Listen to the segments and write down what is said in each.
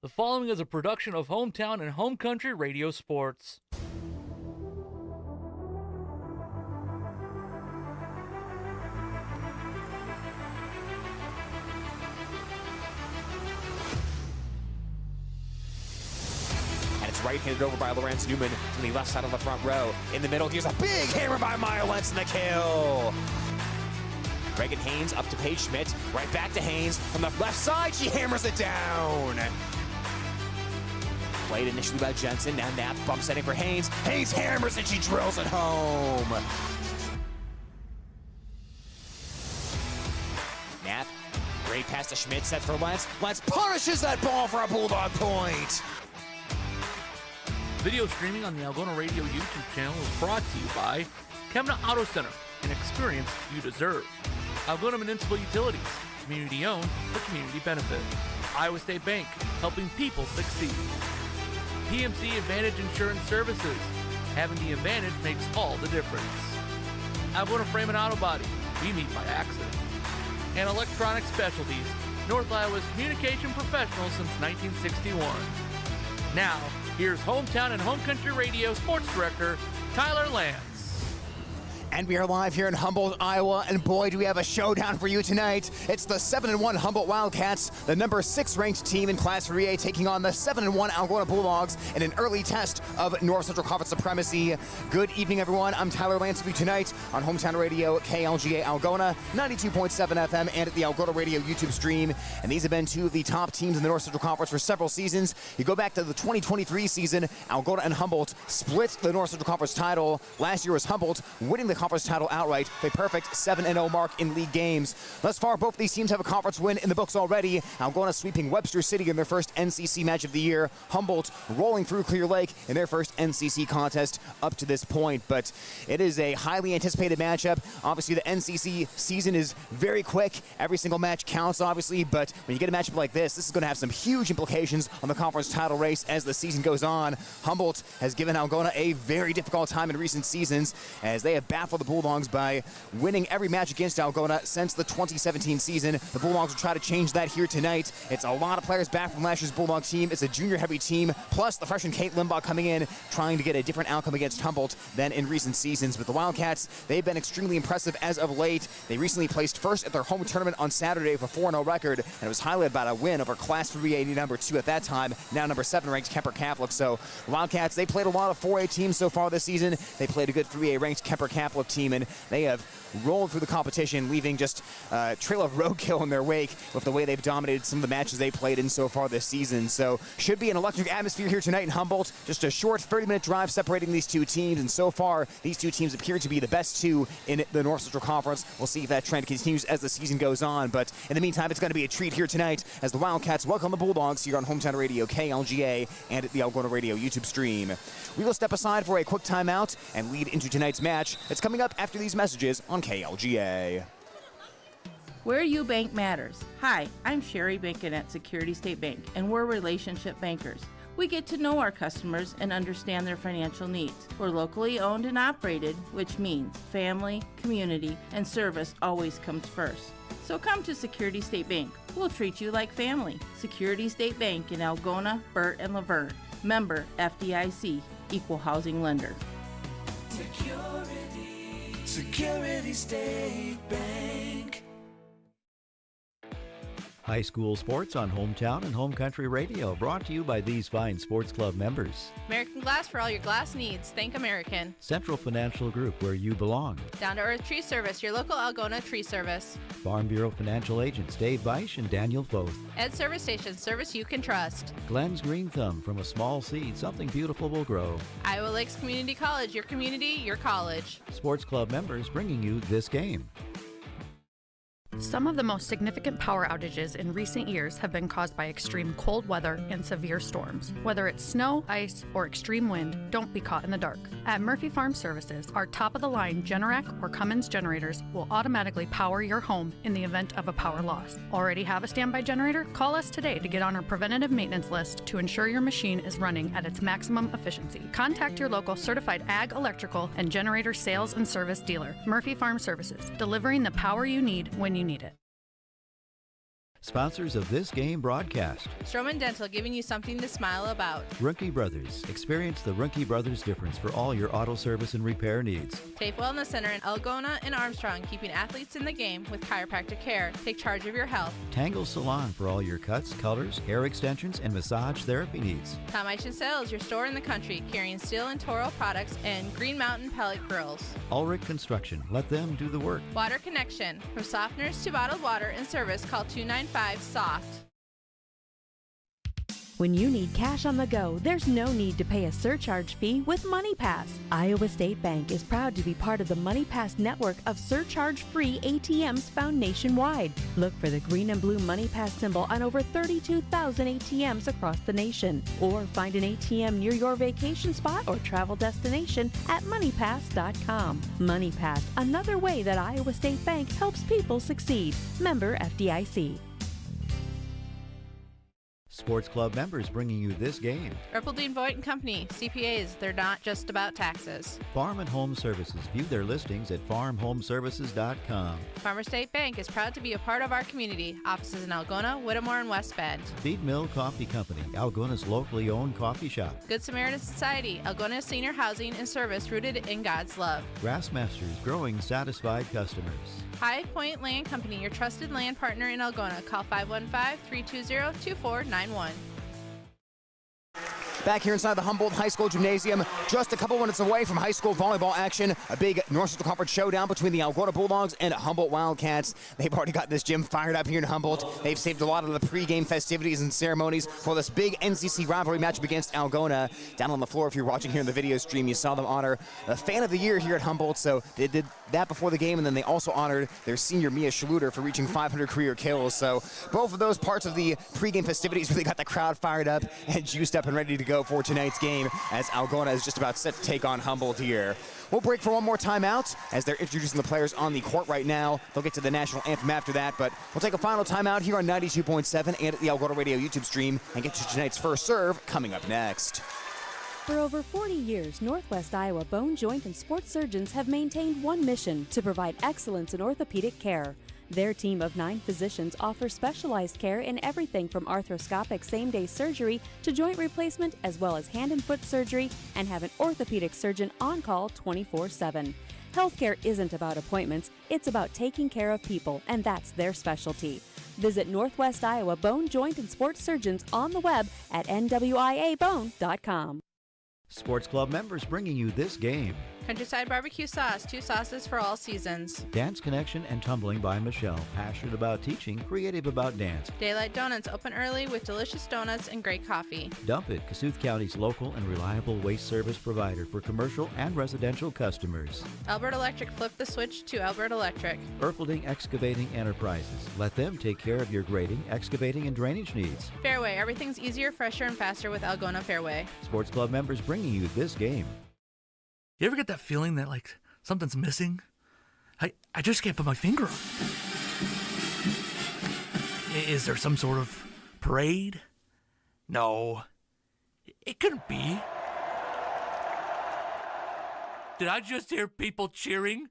The following is a production of Hometown and Home Country Radio Sports. Right-handed over by Lawrence Newman from the left side of the front row. In the middle, here's a big hammer by Mylentz and the kill. Reagan Haynes up to Paige Schmidt. Right back to Haynes. From the left side, she hammers it down. Played initially by Jensen. Now Knapp bump setting for Haynes. Haynes hammers and she drills it home. Knapp, great pass to Schmidt, sets for Lentz. Lentz punishes that ball for a Bulldog point. Video streaming on the Algona Radio YouTube channel is brought to you by Kemna Auto Center, an experience you deserve. Algona Municipal Utilities, community owned for community benefit. Iowa State Bank, helping people succeed. PMC Advantage Insurance Services, having the advantage makes all the difference. Algona Frame and Auto Body, we meet by accident. And Electronic Specialties, North Iowa's communication professional since 1961. Now, here's Hometown and Home Country Radio Sports Director, Tyler Lance. And we are live here in Humboldt, Iowa, and boy, do we have a showdown for you tonight. It's the 7-1 Humboldt Wildcats, the number 6 ranked team in Class 3A, taking on the 7-1 Algona Bulldogs in an early test of North Central Conference supremacy. Good evening, everyone. I'm Tyler Lance with you tonight on Hometown Radio, KLGA Algona, 92.7 FM, and at the Algona Radio YouTube stream. And these have been two of the top teams in the North Central Conference for several seasons. You go back to the 2023 season, Algona and Humboldt split the North Central Conference title. Last year was Humboldt winning the conference title outright, a perfect 7-0 mark in league games. Thus far, both these teams have a conference win in the books already. Algona sweeping Webster City in their first NCC match of the year. Humboldt rolling through Clear Lake in their first NCC contest up to this point. But it is a highly anticipated matchup. Obviously, the NCC season is very quick. Every single match counts, obviously, but when you get a matchup like this is going to have some huge implications on the conference title race as the season goes on. Humboldt has given Algona a very difficult time in recent seasons as they have baffled the Bulldogs by winning every match against Algona since the 2017 season. The Bulldogs will try to change that here tonight. It's a lot of players back from last year's Bulldog team. It's a junior-heavy team, plus the freshman Kate Limbaugh coming in, trying to get a different outcome against Humboldt than in recent seasons. But the Wildcats, they've been extremely impressive as of late. They recently placed first at their home tournament on Saturday with a 4-0 record, and it was highlighted by a win over Class 3A number 2 at that time, now number 7 ranked Kemper Catholic. So the Wildcats, they played a lot of 4A teams so far this season. They played a good 3A ranked Kemper Catholic team, and they have rolled through the competition, leaving just a trail of roadkill in their wake with the way they've dominated some of the matches they played in so far this season. So should be an electric atmosphere here tonight in Humboldt. Just a short 30-minute drive separating these two teams, and so far these two teams appear to be the best two in the North Central Conference. We'll see if that trend continues as the season goes on, but in the meantime, it's going to be a treat here tonight as the Wildcats welcome the Bulldogs here on Hometown Radio, KLGA, and at the Algona Radio YouTube stream. We will step aside for a quick timeout and lead into tonight's match. It's coming up after these messages on KLGA. Where you bank matters. Hi, I'm Sherry Bankin at Security State Bank, and we're relationship bankers. We get to know our customers and understand their financial needs. We're locally owned and operated, which means family, community, and service always comes first. So come to Security State Bank. We'll treat you like family. Security State Bank in Algona, Burt, and Laverne. Member FDIC, Equal Housing Lender. Security State Bank. High school sports on Hometown and Home Country Radio, brought to you by these fine sports club members. American Glass for all your glass needs. Think American. Central Financial Group, where you belong. Down to Earth Tree Service, your local Algona tree service. Farm Bureau Financial Agents Dave Beisch and Daniel Foth. Ed Service Station, service you can trust. Glenn's Green Thumb, from a small seed, something beautiful will grow. Iowa Lakes Community College, your community, your college. Sports club members bringing you this game. Some of the most significant power outages in recent years have been caused by extreme cold weather and severe storms. Whether it's snow, ice, or extreme wind, don't be caught in the dark. At Murphy Farm Services, our top-of-the-line Generac or Cummins generators will automatically power your home in the event of a power loss. Already have a standby generator? Call us today to get on our preventative maintenance list to ensure your machine is running at its maximum efficiency. Contact your local certified ag, electrical, and generator sales and service dealer. Murphy Farm Services, delivering the power you need when you need it. Sponsors of this game broadcast. Stroman Dental, giving you something to smile about. Ruhnke Brothers. Experience the Ruhnke Brothers difference for all your auto service and repair needs. TAFE Wellness Center in Algona and Armstrong, keeping athletes in the game with chiropractic care. Take charge of your health. Tangle Salon for all your cuts, colors, hair extensions, and massage therapy needs. Tom Eischen Sales, your store in the country, carrying steel and Toro products and Green Mountain pellet grills. Ulrich Construction. Let them do the work. Water Connection. From softeners to bottled water and service, call 295-SOFT. When you need cash on the go, there's no need to pay a surcharge fee with MoneyPass. Iowa State Bank is proud to be part of the MoneyPass network of surcharge-free ATMs found nationwide. Look for the green and blue MoneyPass symbol on over 32,000 ATMs across the nation. Or find an ATM near your vacation spot or travel destination at MoneyPass.com. MoneyPass, another way that Iowa State Bank helps people succeed. Member FDIC. Sports Club members bringing you this game. Erpeldine Voigt and Company, CPAs, they're not just about taxes. Farm and Home Services. View their listings at farmhomeservices.com. Farmer State Bank is proud to be a part of our community. Offices in Algona, Whittemore, and West Bend. Feed Mill Coffee Company, Algona's locally owned coffee shop. Good Samaritan Society, Algona senior housing and service rooted in God's love. Grassmasters, growing satisfied customers. High Point Land Company, your trusted land partner in Algona. Call 515-320-2491. Back here inside the Humboldt High School Gymnasium, just a couple minutes away from high school volleyball action. A big North Central Conference showdown between the Algona Bulldogs and Humboldt Wildcats. They've already got this gym fired up here in Humboldt. They've saved a lot of the pregame festivities and ceremonies for this big NCC rivalry matchup against Algona. Down on the floor, if you're watching here in the video stream, you saw them honor the Fan of the Year here at Humboldt. So they did that before the game, and then they also honored their senior Mia Schluter for reaching 500 career kills. So both of those parts of the pregame festivities really got the crowd fired up and juiced up and ready to go for tonight's game, as Algona is just about set to take on Humboldt here. We'll break for one more timeout as they're introducing the players on the court right now. They'll get to the national anthem after that, but we'll take a final timeout here on 92.7 and at the Algona Radio YouTube stream and get to tonight's first serve coming up next. For over 40 years, Northwest Iowa bone, joint, and sports surgeons have maintained one mission: to provide excellence in orthopedic care. Their team of 9 physicians offers specialized care in everything from arthroscopic same-day surgery to joint replacement, as well as hand and foot surgery, and have an orthopedic surgeon on call 24/7. Healthcare isn't about appointments, it's about taking care of people, and that's their specialty. Visit Northwest Iowa Bone, Joint, and Sports Surgeons on the web at nwiabone.com. Sports Club members bringing you this game. Countryside Barbecue Sauce, 2 sauces for all seasons. Dance Connection and Tumbling by Michelle. Passionate about teaching, creative about dance. Daylight Donuts, open early with delicious donuts and great coffee. Dump It, Kasuth County's local and reliable waste service provider for commercial and residential customers. Albert Electric, flip the switch to Albert Electric. Erpelding Excavating Enterprises. Let them take care of your grading, excavating, and drainage needs. Fairway, everything's easier, fresher, and faster with Algona Fairway. Sports Club members bringing you this game. You ever get that feeling that, like, something's missing? I just can't put my finger on it. Is there some sort of parade? No. It couldn't be. Did I just hear people cheering?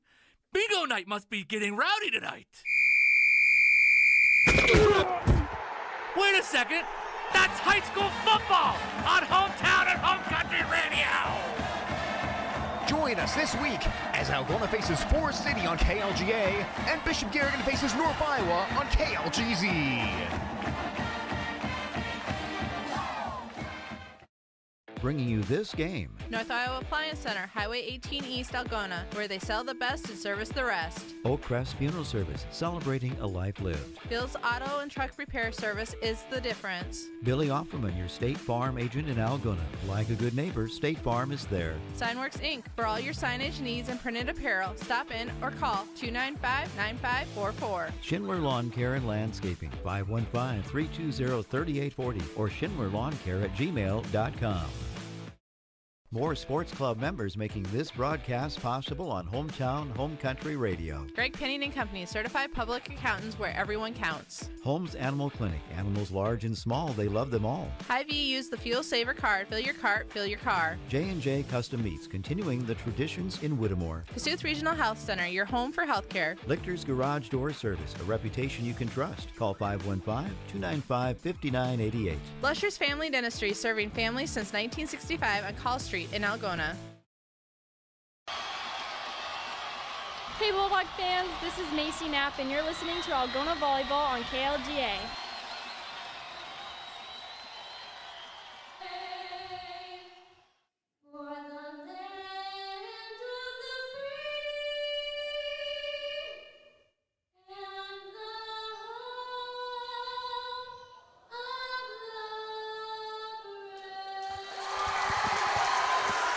Bingo night must be getting rowdy tonight. Wait a second. That's high school football on Hometown and Home Country Radio. Join us this week as Algona faces Forest City on KLGA and Bishop Garrigan faces North Iowa on KLGZ. Bringing you this game. North Iowa Appliance Center, Highway 18 East Algona, where they sell the best and service the rest. Oak Crest Funeral Service, celebrating a life lived. Bill's Auto and Truck Repair Service is the difference. Billy Offerman, your State Farm agent in Algona. Like a good neighbor, State Farm is there. Signworks Inc. For all your signage needs and printed apparel, stop in or call 295-9544. Schindler Lawn Care and Landscaping, 515-320-3840 or schindlerlawncare@gmail.com. More sports club members making this broadcast possible on Hometown Home Country Radio. Greg Penning and Company, certified public accountants where everyone counts. Holmes Animal Clinic. Animals large and small, they love them all. Hy-Vee, use the Fuel Saver card. Fill your cart, fill your car. J&J Custom Meats, continuing the traditions in Whittemore. Kasuth Regional Health Center, your home for healthcare. Lichter's Garage Door Service, a reputation you can trust. Call 515-295-5988. Lusher's Family Dentistry, serving families since 1965 on Call Street in Algona. Hey Bulldog fans, this is Macy Knapp and you're listening to Algona Volleyball on KLGA.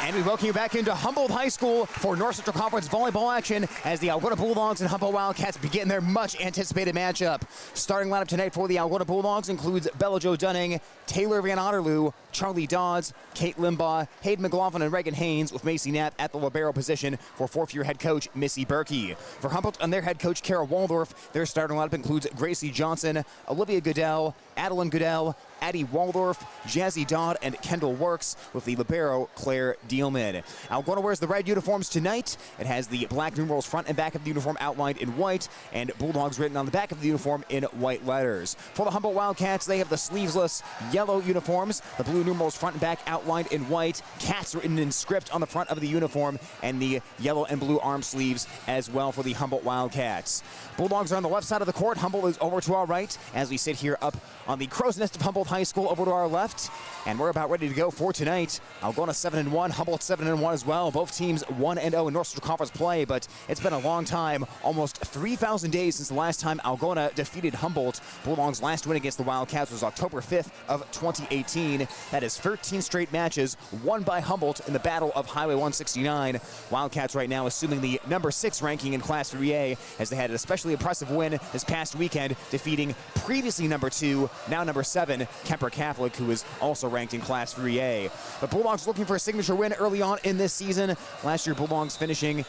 And we welcome you back into Humboldt High School for North Central Conference volleyball action as the Algona Bulldogs and Humboldt Wildcats begin their much-anticipated matchup. Starting lineup tonight for the Algona Bulldogs includes Bella Jo Dunning, Taylor Van Otterloo, Charlie Dodds, Kate Limbaugh, Hayden McLaughlin, and Reagan Haynes, with Macy Knapp at the libero position for fourth-year head coach Missy Berkey. For Humboldt and their head coach Kara Waldorf, their starting lineup includes Gracie Johnson, Olivia Goodell, Adeline Goodell, Addie Waldorf, Jazzy Dodd, and Kendall Works, with the libero Claire Dielman. Algona wears the red uniforms tonight. It has the black numerals front and back of the uniform outlined in white, and Bulldogs written on the back of the uniform in white letters. For the Humboldt Wildcats, they have the sleeveless yellow uniforms, the blue numerals front and back outlined in white, Cats written in script on the front of the uniform, and the yellow and blue arm sleeves as well for the Humboldt Wildcats. Bulldogs are on the left side of the court. Humboldt is over to our right as we sit here up on the crow's nest of Humboldt High School over to our left. And we're about ready to go for tonight. Algona 7-1, Humboldt 7-1 as well. Both teams 1-0 in North Central Conference play, but it's been a long time, almost 3,000 days since the last time Algona defeated Humboldt. Bulldogs' last win against the Wildcats was October 5th of 2018. That is 13 straight matches won by Humboldt in the Battle of Highway 169. Wildcats right now assuming the number 6 ranking in Class 3A, as they had an especially impressive win this past weekend, defeating previously number 2, now number 7, Kemper Catholic, who is also ranked in Class 3A. But Bulldogs looking for a signature win early on in this season. Last year, Bulldogs finishing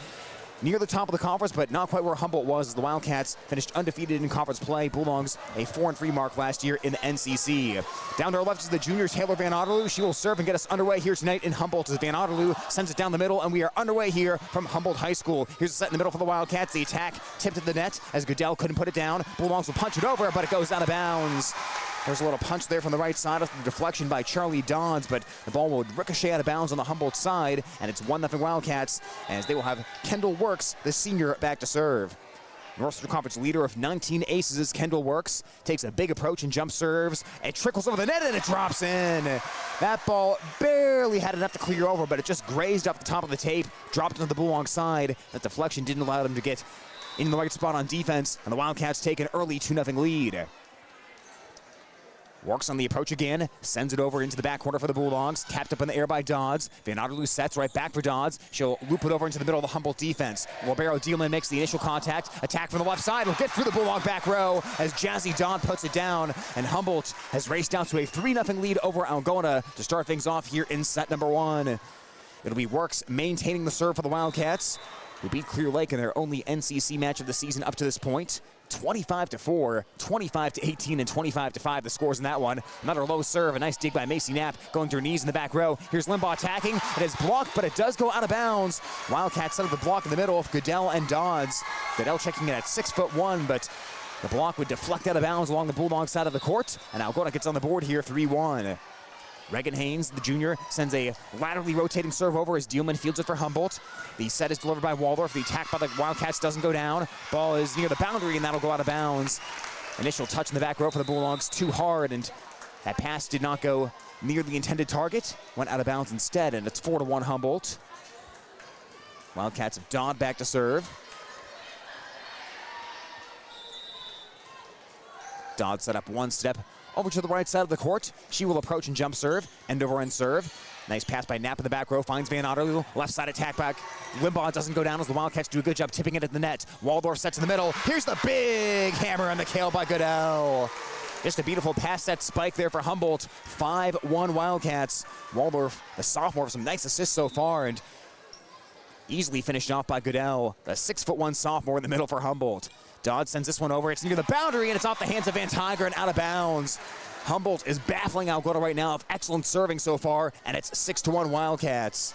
near the top of the conference, but not quite where Humboldt was, as the Wildcats finished undefeated in conference play. Bulldogs a 4-3 mark last year in the NCC. Down to our left is the junior Taylor Van Otterloo. She will serve and get us underway here tonight in Humboldt as Van Otterloo sends it down the middle, and we are underway here from Humboldt High School. Here's a set in the middle for the Wildcats. The attack tipped at the net as Goodell couldn't put it down. Bulldogs will punch it over, but it goes out of bounds. There's a little punch there from the right side after the deflection by Charlie Dodds, but the ball will ricochet out of bounds on the Humboldt side, and it's 1-0 Wildcats, as they will have Kendall Works, the senior, back to serve. North Central Conference leader of 19 aces, Kendall Works, takes a big approach and jump serves. It trickles over the net and it drops in. That ball barely had enough to clear over, but it just grazed up the top of the tape, dropped into the Bulldog side. That deflection didn't allow them to get in the right spot on defense, and the Wildcats take an early 2-0 lead. Works on the approach again, sends it over into the back corner for the Bulldogs, tapped up in the air by Dodds. Van Otterloo sets right back for Dodds. She'll loop it over into the middle of the Humboldt defense. Libero Dielman makes the initial contact. Attack from the left side will get through the Bulldog back row as Jazzy Dodd puts it down, and Humboldt has raced down to a 3-0 lead over Algona to start things off here in set number 1. It'll be Works maintaining the serve for the Wildcats, who beat Clear Lake in their only NCC match of the season up to this point. 25-4, 25-18, and 25-5. The scores in that one. Another low serve, a nice dig by Macy Knapp, going to her knees in the back row. Here's Limbaugh attacking. It is blocked, but it does go out of bounds. Wildcats set up the block in the middle of Goodell and Dodds. Goodell checking it at 6'1", but the block would deflect out of bounds along the Bulldog side of the court, and Algona gets on the board here 3-1. Reagan Haynes, the junior, sends a laterally rotating serve over as Dielman fields it for Humboldt. The set is delivered by Waldorf. The attack by the Wildcats doesn't go down. Ball is near the boundary, and that'll go out of bounds. Initial touch in the back row for the Bulldogs, too hard, and that pass did not go near the intended target. Went out of bounds instead, and it's 4-1 Humboldt. Wildcats have Dodd back to serve. Dodd set up one step over to the right side of the court. She will approach and jump serve, end over end serve. Nice pass by Knapp in the back row, finds Van Otterloo. Left side attack back. Limbaugh doesn't go down as the Wildcats do a good job tipping it at the net. Waldorf sets in the middle. Here's the big hammer on the kale by Goodell. Just a beautiful pass set spike there for Humboldt. 5-1 Wildcats. Waldorf, the sophomore, with some nice assists so far, and easily finished off by Goodell, the 6'1" sophomore in the middle for Humboldt. Dodd sends this one over. It's near the boundary, and it's off the hands of Van Tiger and out of bounds. Humboldt is baffling Algona right now of excellent serving so far, and it's 6-1 Wildcats.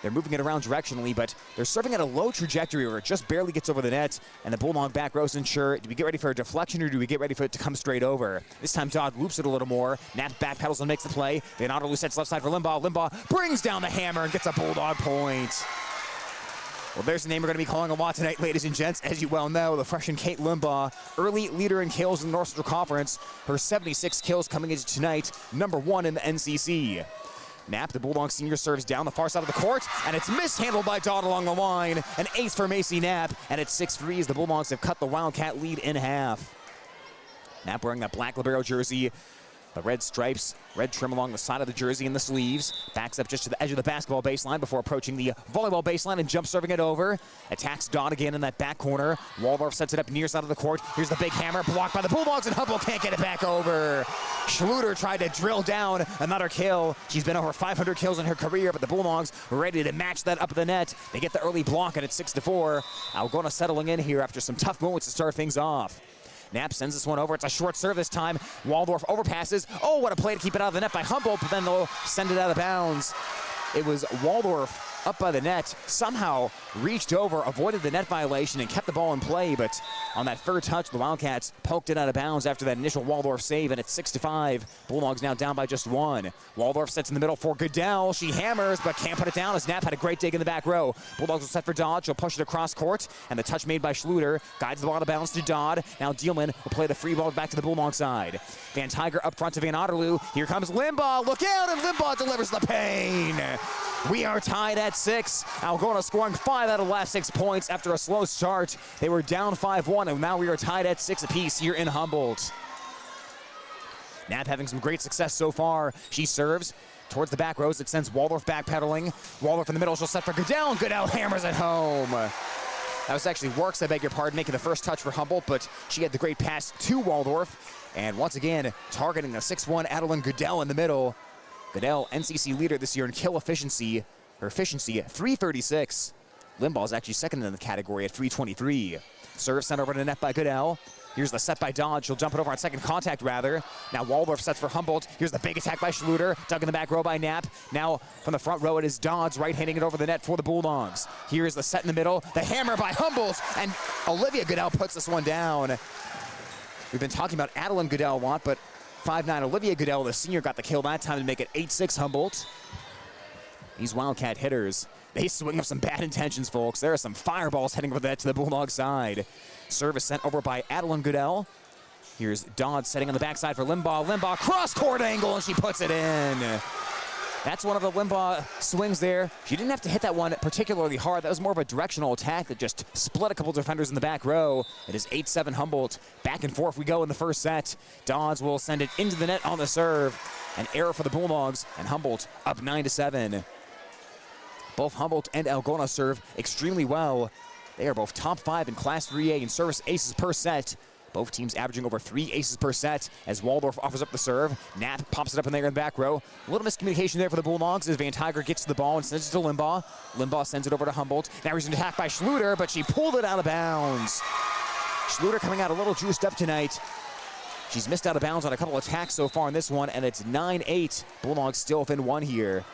They're moving it around directionally, but they're serving at a low trajectory where it just barely gets over the net, and the Bulldog back row isn't sure, do we get ready for a deflection or do we get ready for it to come straight over? This time Dodd loops it a little more. Knapp backpedals and makes the play. Van Otterloo sets left side for Limbaugh. Limbaugh brings down the hammer and gets a Bulldog point. Well, there's a name we're going to be calling a lot tonight, ladies and gents. As you well know, the freshman Kate Limbaugh, early leader in kills in the North Central Conference. Her 76 kills coming into tonight, #1 in the NCC. Knapp, the Bulldog senior, serves down the far side of the court, and it's mishandled by Dodd along the line. An ace for Macy Knapp, and it's 6-3 as the Bulldogs have cut the Wildcat lead in half. Knapp wearing that black libero jersey, the red stripes, red trim along the side of the jersey and the sleeves. Backs up just to the edge of the basketball baseline before approaching the volleyball baseline and jump serving it over. Attacks Dodd again in that back corner. Waldorf sets it up near side of the court. Here's the big hammer, blocked by the Bulldogs, and Humboldt can't get it back over. Schluter tried to drill down another kill. She's been over 500 kills in her career, but the Bulldogs were ready to match that up at the net. They get the early block, and it's 6-4. Algona settling in here after some tough moments to start things off. Knapp sends this one over. It's a short serve this time. Waldorf overpasses. Oh, what a play to keep it out of the net by Humboldt, but then they'll send it out of bounds. It was Waldorf up by the net, somehow reached over, avoided the net violation, and kept the ball in play, but on that third touch, the Wildcats poked it out of bounds after that initial Waldorf save, and it's 6-5. Bulldogs now down by just 1. Waldorf sets in the middle for Goodell. She hammers, but can't put it down as Knapp had a great dig in the back row. Bulldogs will set for Dodd. She'll push it across court, and the touch made by Schluter guides the ball out of bounds to Dodd. Now Dielman will play the free ball back to the Bulldog side. Van Tiger up front to Van Otterloo. Here comes Limbaugh. Look out, and Limbaugh delivers the pain. We are tied at 6. Algona scoring 5 out of the last 6 points after a slow start. They were down 5-1, and now we are tied at 6 apiece here in Humboldt. Knapp having some great success so far. She serves towards the back rows. It sends Waldorf backpedaling. Waldorf in the middle. She'll set for Goodell, and Goodell hammers it home. That was actually Works, I beg your pardon, making the first touch for Humboldt, but she had the great pass to Waldorf. And once again, targeting the 6'1" Adeline Goodell in the middle. Goodell, NCC leader this year in kill efficiency. Her efficiency at 336. Limbaugh is actually second in the category at 323. Serve sent over to the net by Goodell. Here's the set by Dodd. She'll jump it over on second contact, rather. Now Waldorf sets for Humboldt. Here's the big attack by Schluter. Dug in the back row by Knapp. Now from the front row, it is Dodd's right-handing it over the net for the Bulldogs. Here's the set in the middle. The hammer by Humboldt, and Olivia Goodell puts this one down. We've been talking about Adeline Goodell a lot, but 5'9" Olivia Goodell, the senior, got the kill that time to make it 8-6 Humboldt. These Wildcat hitters, they swing with some bad intentions, folks. There are some fireballs heading over the net to the Bulldog side. Service sent over by Adeline Goodell. Here's Dodd setting on the backside for Limbaugh. Limbaugh cross-court angle, and she puts it in. That's one of the Limbaugh swings there. She didn't have to hit that one particularly hard. That was more of a directional attack that just split a couple defenders in the back row. It is 8-7 Humboldt. Back and forth we go in the first set. Dodds will send it into the net on the serve. An error for the Bulldogs, and Humboldt up 9-7. Both Humboldt and Algona serve extremely well. They are both top 5 in Class 3A in service aces per set. Both teams averaging over 3 aces per set as Waldorf offers up the serve. Knapp pops it up in there in the back row. A little miscommunication there for the Bulldogs as Van Tiger gets to the ball and sends it to Limbaugh. Limbaugh sends it over to Humboldt. Now he's attacked by Schluter, but she pulled it out of bounds. Schluter coming out a little juiced up tonight. She's missed out of bounds on a couple attacks so far in this one, and it's 9-8. Bulldogs still within 1 here.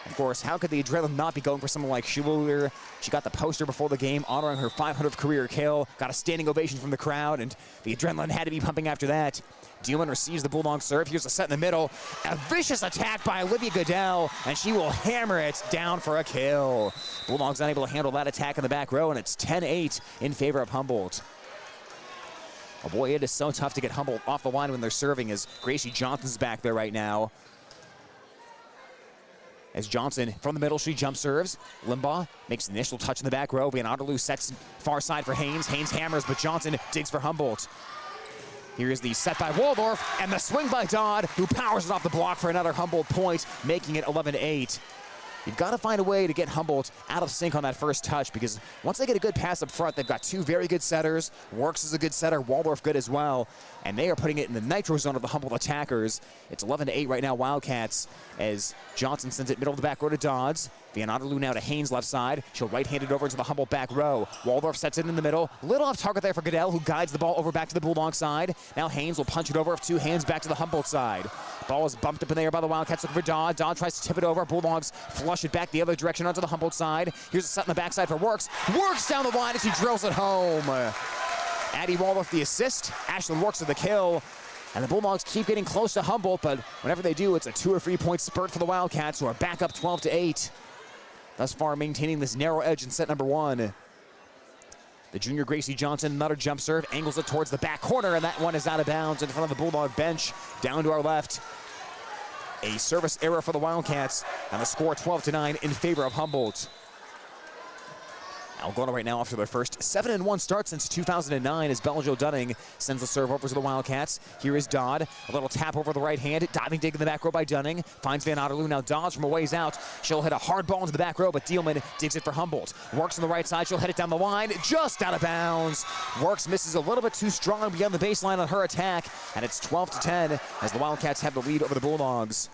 Of course, how could the adrenaline not be going for someone like Schluter? She got the poster before the game honoring her 500th career kill, got a standing ovation from the crowd, and the adrenaline had to be pumping after that. Dielman receives the Bulldog serve. Here's a set in the middle. A vicious attack by Olivia Goodell, and she will hammer it down for a kill. Bulldogs unable to handle that attack in the back row, and it's 10-8 in favor of Humboldt. Oh boy, it is so tough to get Humboldt off the line when they're serving as Gracie Johnson's back there right now. As Johnson from the middle, she jump serves. Limbaugh makes the initial touch in the back row. Van Otterloo sets far side for Haynes. Haynes hammers, but Johnson digs for Humboldt. Here is the set by Waldorf, and the swing by Dodd, who powers it off the block for another Humboldt point, making it 11-8. You've got to find a way to get Humboldt out of sync on that first touch, because once they get a good pass up front, they've got two very good setters. Works is a good setter, Waldorf good as well, and they are putting it in the nitro zone of the Humboldt attackers. It's 11-8 right now, Wildcats, as Johnson sends it middle of the back row to Dodds. Van Otterloo now to Haynes left side. She'll right-hand it over into the Humboldt back row. Waldorf sets it in the middle. Little off target there for Goodell, who guides the ball over back to the Bulldog side. Now Haynes will punch it over with two hands back to the Humboldt side. Ball is bumped up in the air by the Wildcats looking for Dodd. Dodd tries to tip it over. Bulldogs flush it back the other direction onto the Humboldt side. Here's a set on the backside for Works. Works down the line as he drills it home. Addie Waldorf the assist. Ashlyn Works with the kill. And the Bulldogs keep getting close to Humboldt, but whenever they do, it's a 2 or 3 point spurt for the Wildcats, who are back up 12-8. Thus far, maintaining this narrow edge in set number 1. The junior Gracie Johnson, another jump serve, angles it towards the back corner, and that one is out of bounds in front of the Bulldog bench. Down to our left. A service error for the Wildcats, and the score 12-9 in favor of Humboldt. Algona right now after their first 7-1 start since 2009 as Beljo Dunning sends the serve over to the Wildcats. Here is Dodd, a little tap over the right hand, diving dig in the back row by Dunning. Finds Van Otterloo, now Dodds from a ways out. She'll hit a hard ball into the back row, but Dielman digs it for Humboldt. Works on the right side, she'll hit it down the line, just out of bounds. Works misses a little bit too strong beyond the baseline on her attack, and it's 12-10 as the Wildcats have the lead over the Bulldogs.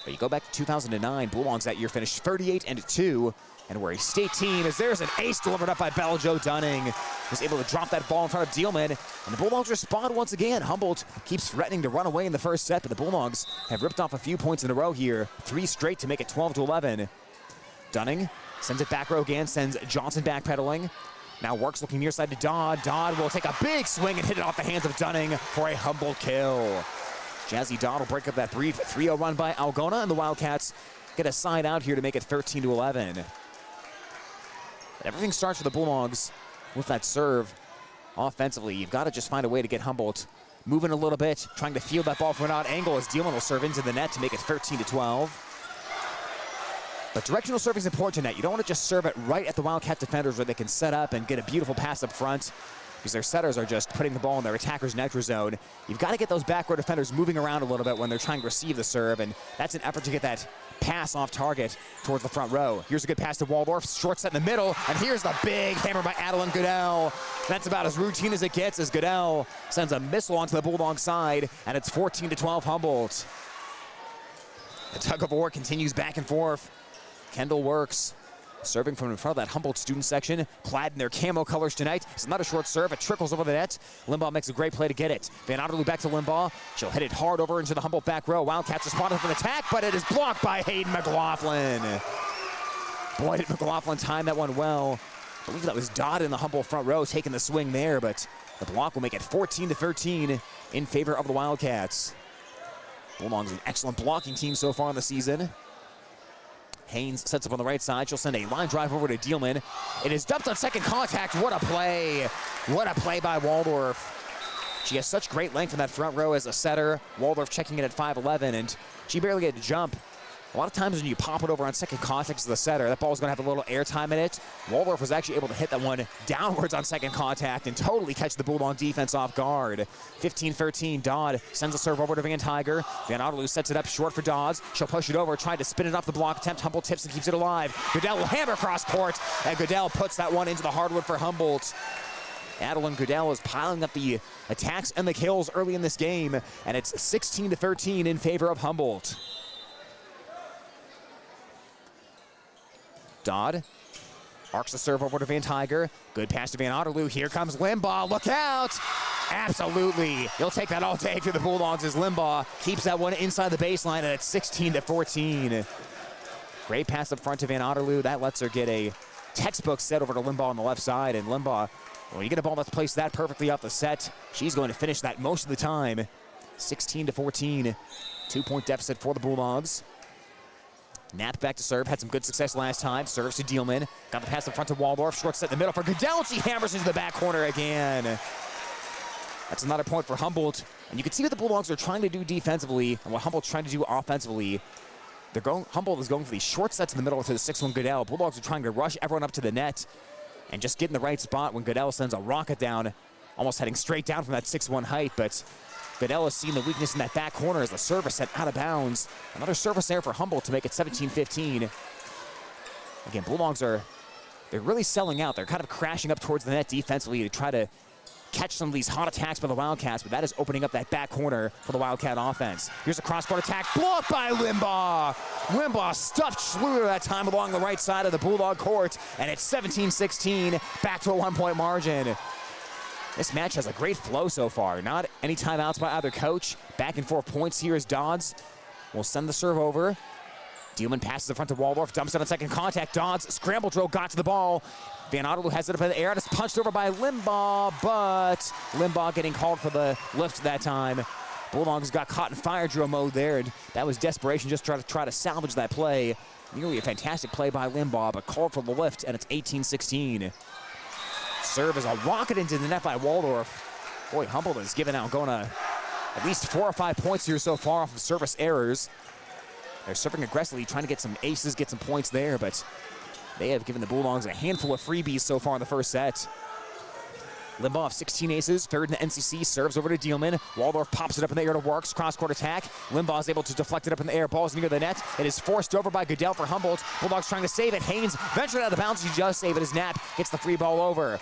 But you go back to 2009, Bulldogs that year finished 38-2. And we're a state team as there's an ace delivered up by Beljo Dunning. Was able to drop that ball in front of Dielman. And the Bulldogs respond once again. Humboldt keeps threatening to run away in the first set, but the Bulldogs have ripped off a few points in a row here. 3 straight to make it 12-11. Dunning sends it back row again, sends Johnson backpedaling. Now Works looking near side to Dodd. Dodd will take a big swing and hit it off the hands of Dunning for a Humboldt kill. Jazzy Dodd will break up that brief 3-0 run by Algona, and the Wildcats get a side out here to make it 13-11. Everything starts for the Bulldogs with that serve. Offensively, you've got to just find a way to get Humboldt moving a little bit, trying to field that ball from an odd angle as Dielman will serve into the net to make it 13-12. But directional serving is important tonight. You don't want to just serve it right at the Wildcat defenders where they can set up and get a beautiful pass up front, because their setters are just putting the ball in their attacker's nitro zone. You've got to get those back row defenders moving around a little bit when they're trying to receive the serve, and that's an effort to get that pass off target towards the front row. Here's a good pass to Waldorf, short set in the middle, and here's the big hammer by Adeline Goodell. That's about as routine as it gets as Goodell sends a missile onto the Bulldog side, and it's 14-12 Humboldt. The tug of war continues back and forth. Kendall Works serving from in front of that Humboldt student section, clad in their camo colors tonight. It's another short serve. It trickles over the net. Limbaugh makes a great play to get it. Van Otterloo back to Limbaugh. She'll hit it hard over into the Humboldt back row. Wildcats respond with an attack, but it is blocked by Hayden McLaughlin. Boy, did McLaughlin time that one well. I believe that was Dodd in the Humboldt front row taking the swing there, but the block will make it 14-13 in favor of the Wildcats. Bulldogs an excellent blocking team so far in the season. Haynes sets up on the right side. She'll send a line drive over to Dielman. It is dumped on second contact. What a play. What a play by Waldorf. She has such great length in that front row as a setter. Waldorf checking it at 5'11", and she barely had to jump. A lot of times when you pop it over on second contact as the setter, that ball's going to have a little air time in it. Waldorf was actually able to hit that one downwards on second contact and totally catch the Bulldog defense off guard. 15-13, Dodd sends a serve over to Van Tiger. Van Otterloo sets it up short for Dodds. She'll push it over, trying to spin it off the block attempt. Humboldt tips and keeps it alive. Goodell will hammer across court, and Goodell puts that one into the hardwood for Humboldt. Adeline Goodell is piling up the attacks and the kills early in this game, and it's 16-13 in favor of Humboldt. Dodd arcs the serve over to Van Tiger. Good pass to Van Otterloo. Here comes Limbaugh. Look out! Absolutely. You'll take that all day for the Bulldogs as Limbaugh keeps that one inside the baseline, and it's 16-14. Great pass up front to Van Otterloo. That lets her get a textbook set over to Limbaugh on the left side. And Limbaugh, when you get a ball that's placed that perfectly off the set, she's going to finish that most of the time. 16-14. 2-point deficit for the Bulldogs. Knapp back to serve, had some good success last time. Serves to Dielman. Got the pass in front to Waldorf. Short set in the middle for Goodell. She hammers into the back corner again. That's another point for Humboldt. And you can see what the Bulldogs are trying to do defensively and what Humboldt's trying to do offensively. Humboldt is going for these short sets in the middle to the 6-1 Goodell. Bulldogs are trying to rush everyone up to the net and just get in the right spot when Goodell sends a rocket down, almost heading straight down from that 6-1 height. But Goodell has seen the weakness in that back corner as the service sent out of bounds. Another service there for Humboldt to make it 17-15. Again, Bulldogs they're really selling out. They're kind of crashing up towards the net defensively to try to catch some of these hot attacks by the Wildcats, but that is opening up that back corner for the Wildcat offense. Here's a cross-court attack, blocked by Limbaugh. Limbaugh stuffed Schluter that time along the right side of the Bulldog court, and it's 17-16, back to a 1-point margin. This match has a great flow so far. Not any timeouts by either coach. Back and forth points here as Dodds will send the serve over. Dielman passes in front to Waldorf, dumps it on second contact. Dodds, scramble drill, got to the ball. Van Otterloo has it up in the air. It's punched over by Limbaugh, but Limbaugh getting called for the lift that time. Bulldogs got caught in fire drill mode there, and that was desperation just to try to salvage that play. Nearly a fantastic play by Limbaugh, but called for the lift, and it's 18-16. Serve is a rocket into the net by Waldorf. Boy, Humboldt has given Algona at least 4 or 5 points here so far off of service errors. They're serving aggressively, trying to get some aces, get some points there, but they have given the Bulldogs a handful of freebies so far in the first set. Limbaugh, 16 aces, third in the NCC, serves over to Dielman. Waldorf pops it up in the air to Works, cross-court attack. Limbaugh is able to deflect it up in the air. Ball's near the net. It is forced over by Goodell for Humboldt. Bulldogs trying to save it. Haynes ventured out of bounds. He just saved it as Knapp gets the free ball over.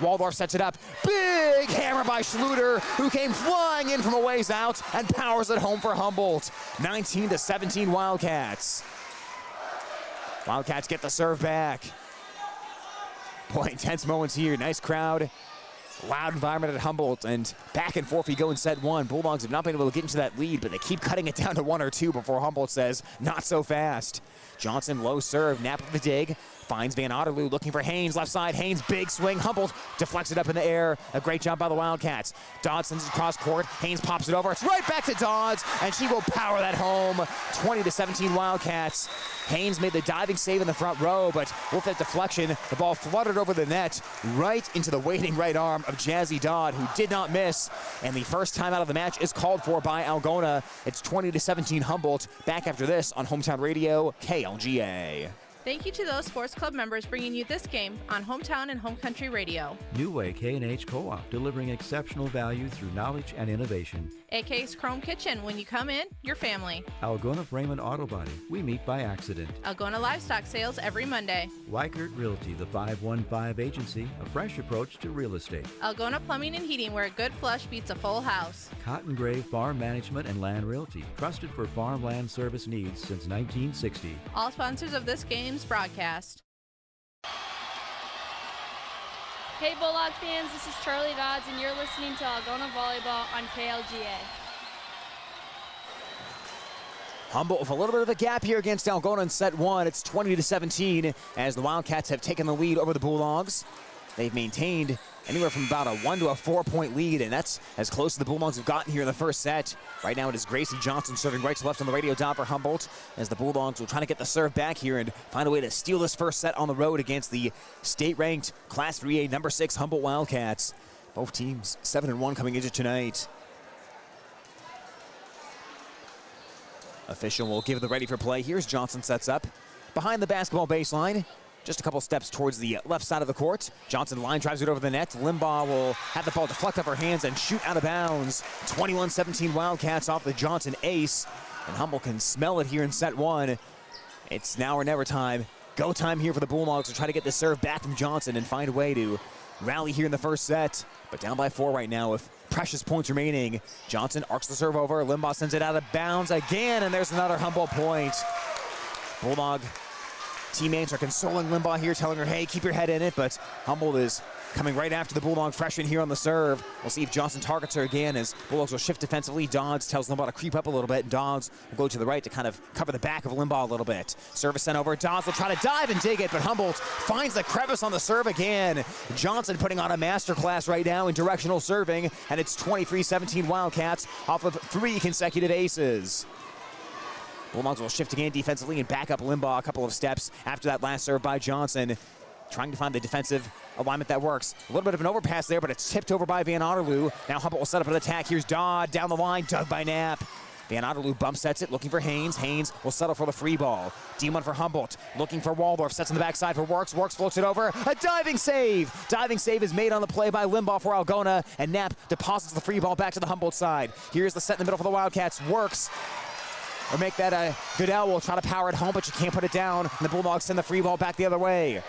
Waldorf sets it up. Big hammer by Schluter, who came flying in from a ways out and powers it home for Humboldt. 19-17 Wildcats. Wildcats get the serve back. Boy, intense moments here. Nice crowd. Loud environment at Humboldt, and back and forth we go in set one. Bulldogs have not been able to get into that lead, but they keep cutting it down to 1 or 2 before Humboldt says, not so fast. Johnson, low serve, Knapp with the dig. Finds Van Otterloo looking for Haynes, left side. Haynes, big swing. Humboldt deflects it up in the air. A great job by the Wildcats. Dodds sends it across court. Haynes pops it over. It's right back to Dodds, and she will power that home. 20-17 Wildcats. Haynes made the diving save in the front row, but with that deflection, the ball fluttered over the net, right into the waiting right arm of Jazzy Dodd, who did not miss. And the first time out of the match is called for by Algona. It's 20-17 Humboldt. Back after this on Hometown Radio, KLGA. Thank you to those sports club members bringing you this game on Hometown and Home Country Radio. New Way K&H Co-op, delivering exceptional value through knowledge and innovation. AK's Chrome Kitchen, when you come in, your family. Algona Freeman Auto Body, we meet by accident. Algona Livestock Sales every Monday. Weichert Realty, the 515 agency, a fresh approach to real estate. Algona Plumbing and Heating, where a good flush beats a full house. Cotton Grave Farm Management and Land Realty, trusted for farmland service needs since 1960. All sponsors of this game's broadcast. Hey Bulldog fans, this is Charlie Dodds and you're listening to Algona Volleyball on KLGA. Humboldt with a little bit of a gap here against Algona in set one. It's 20-17 as the Wildcats have taken the lead over the Bulldogs. They've maintained anywhere from about a 1 to a 4-point lead, and that's as close as the Bulldogs have gotten here in the first set. Right now it is Gracie Johnson serving right to left on the radio dial for Humboldt, as the Bulldogs will try to get the serve back here and find a way to steal this first set on the road against the state-ranked Class 3A number 6 Humboldt Wildcats. Both teams 7-1 coming into tonight. Official will give the ready for play. Here's Johnson, sets up behind the basketball baseline. Just a couple steps towards the left side of the court. Johnson line drives it over the net. Limbaugh will have the ball deflect off her hands and shoot out of bounds. 21-17 Wildcats off the Johnson ace. And Humboldt can smell it here in set one. It's now or never time. Go time here for the Bulldogs to try to get this serve back from Johnson and find a way to rally here in the first set. But down by 4 right now with precious points remaining. Johnson arcs the serve over. Limbaugh sends it out of bounds again, and there's another Humboldt point. Bulldog teammates are consoling Limbaugh here, telling her, hey, keep your head in it, but Humboldt is coming right after the Bulldog freshman here on the serve. We'll see if Johnson targets her again as Bulldogs will shift defensively. Dodds tells Limbaugh to creep up a little bit, and Dodds will go to the right to kind of cover the back of Limbaugh a little bit. Service sent over. Dodds will try to dive and dig it, but Humboldt finds the crevice on the serve again. Johnson putting on a masterclass right now in directional serving, and it's 23-17 Wildcats off of 3 consecutive aces. Bulldogs will shift again defensively and back up Limbaugh a couple of steps after that last serve by Johnson, trying to find the defensive alignment that works. A little bit of an overpass there, but it's tipped over by Van Otterloo. Now Humboldt will set up an attack. Here's Dodd down the line, dug by Knapp. Van Otterloo bump sets it, looking for Haynes. Haynes will settle for the free ball. D1 for Humboldt, looking for Waldorf, sets on the backside for Works. Works floats it over, a diving save! Diving save is made on the play by Limbaugh for Algona, and Knapp deposits the free ball back to the Humboldt side. Here's the set in the middle for the Wildcats. Works or make that Goodell will try to power it home, but you can't put it down. And the Bulldogs send the free ball back the other way.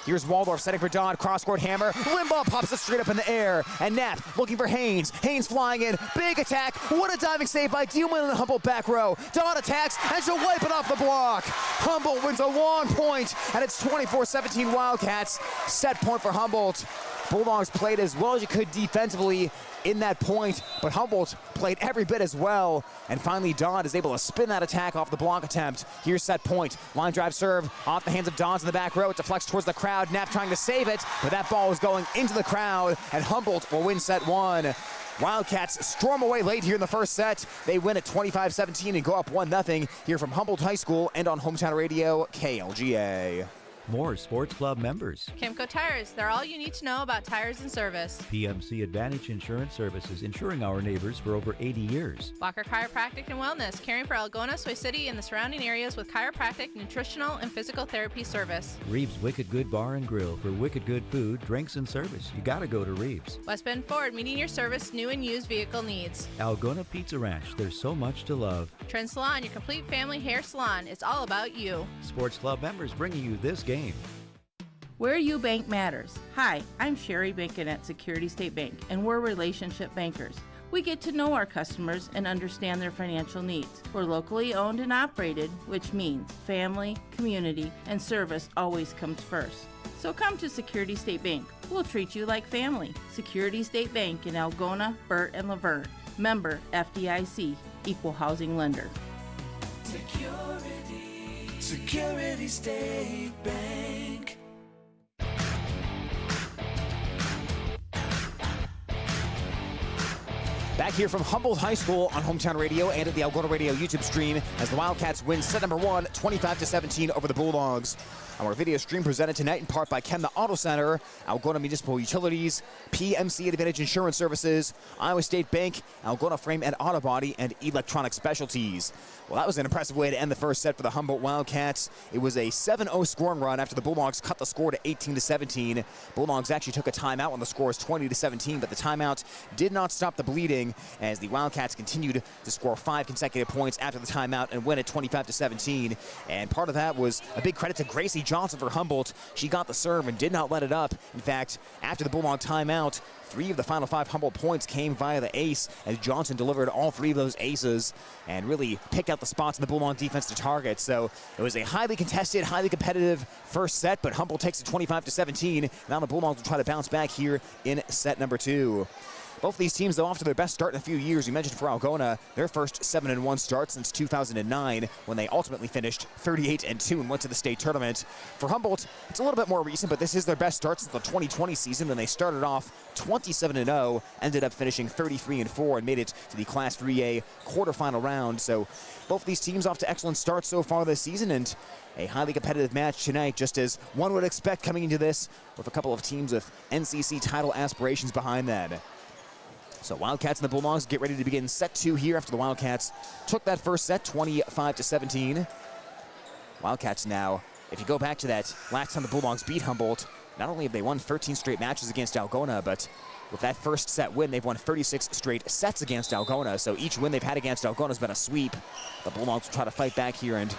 Here's Waldorf setting for Dodd, cross-court hammer. Limbaugh pops it straight up in the air. And Knapp looking for Haynes. Haynes flying in, big attack. What a diving save by Dielman in the Humboldt back row. Dodd attacks, and she'll wipe it off the block. Humboldt wins a long point, and it's 24-17 Wildcats. Set point for Humboldt. Bulldogs played as well as you could defensively in that point, but Humboldt played every bit as well. And finally, Dodd is able to spin that attack off the block attempt. Here's set point. Line drive serve off the hands of Dodds in the back row. It deflects towards the crowd. Knapp trying to save it, but that ball is going into the crowd, and Humboldt will win set one. Wildcats storm away late here in the first set. They win at 25-17 and go up 1-0 here from Humboldt High School and on Hometown Radio, KLGA. More Sports Club members. Kimco Tires, they're all you need to know about tires and service. PMC Advantage Insurance Services, insuring our neighbors for over 80 years. Walker Chiropractic and Wellness, caring for Algona, Soy City, and the surrounding areas with chiropractic, nutritional, and physical therapy service. Reeves Wicked Good Bar and Grill for wicked good food, drinks, and service. You gotta go to Reeves. West Bend Ford, meeting your service, new and used vehicle needs. Algona Pizza Ranch, there's so much to love. Trend Salon, your complete family hair salon. It's all about you. Sports Club members bringing you this game. Where you bank matters. Hi, I'm Sherry Bacon at Security State Bank, and we're relationship bankers. We get to know our customers and understand their financial needs. We're locally owned and operated, which means family, community, and service always comes first. So come to Security State Bank. We'll treat you like family. Security State Bank in Algona, Burt, and Laverne. Member FDIC, Equal Housing Lender. Security State Bank. Back here from Humboldt High School on Hometown Radio and at the Algona Radio YouTube stream as the Wildcats win set number one, 25-17 over the Bulldogs. Our video stream presented tonight in part by Chemna Auto Center, Algona Municipal Utilities, PMC Advantage Insurance Services, Iowa State Bank, Algona Frame and Auto Body, and Electronic Specialties. Well, that was an impressive way to end the first set for the Humboldt Wildcats. It was a 7-0 scoring run after the Bulldogs cut the score to 18-17. Bulldogs actually took a timeout when the score was 20-17, but the timeout did not stop the bleeding as the Wildcats continued to score 5 consecutive points after the timeout and win at 25-17. And part of that was a big credit to Gracie Johnson for Humboldt. She got the serve and did not let it up. In fact, after the Bulldog timeout, 3 of the final 5 Humboldt points came via the ace as Johnson delivered all 3 of those aces and really picked out the spots in the Bulldog defense to target. So it was a highly contested, highly competitive first set, but Humboldt takes it 25-17. Now the Bulldogs will try to bounce back here in set number 2. Both of these teams, though, off to their best start in a few years. You mentioned for Algona, their first 7-1 start since 2009, when they ultimately finished 38-2 and went to the state tournament. For Humboldt, it's a little bit more recent, but this is their best start since the 2020 season when they started off 27-0, ended up finishing 33-4, and made it to the Class 3A quarterfinal round. So both of these teams off to excellent starts so far this season, and a highly competitive match tonight, just as one would expect coming into this, with a couple of teams with NCC title aspirations behind them. So Wildcats and the Bulldogs get ready to begin set 2 here after the Wildcats took that first set 25-17. Wildcats now, if you go back to that last time the Bulldogs beat Humboldt, not only have they won 13 straight matches against Algona, but with that first set win, they've won 36 straight sets against Algona. So each win they've had against Algona has been a sweep. The Bulldogs will try to fight back here and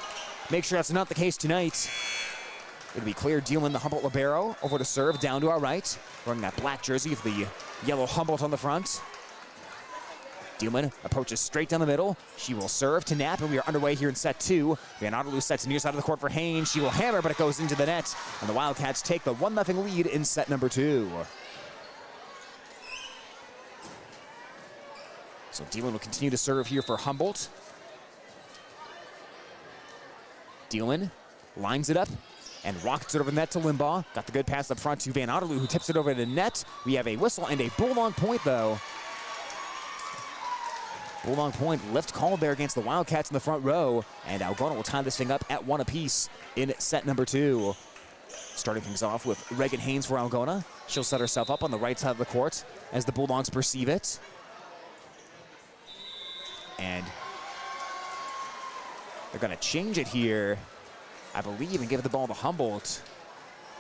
make sure that's not the case tonight. It'll be clear. Dealman, the Humboldt libero, over to serve, down to our right, wearing that black jersey with the yellow Humboldt on the front. Dealman approaches straight down the middle. She will serve to Knapp, and we are underway here in set 2. Van Otterloo sets near side of the court for Haynes. She will hammer, but it goes into the net, and the Wildcats take the 1-0 lead in set number 2. So Dealman will continue to serve here for Humboldt. Dealman lines it up and rockets it over the net to Limbaugh. Got the good pass up front to Van Otterloo, who tips it over to the net. We have a whistle and a Bulldog point, though. Bulldog point lift called there against the Wildcats in the front row, and Algona will tie this thing up at 1 apiece in set number 2. Starting things off with Reagan Haynes for Algona. She'll set herself up on the right side of the court as the Bulldogs perceive it. And they're going to change it here, I believe, and give the ball to Humboldt.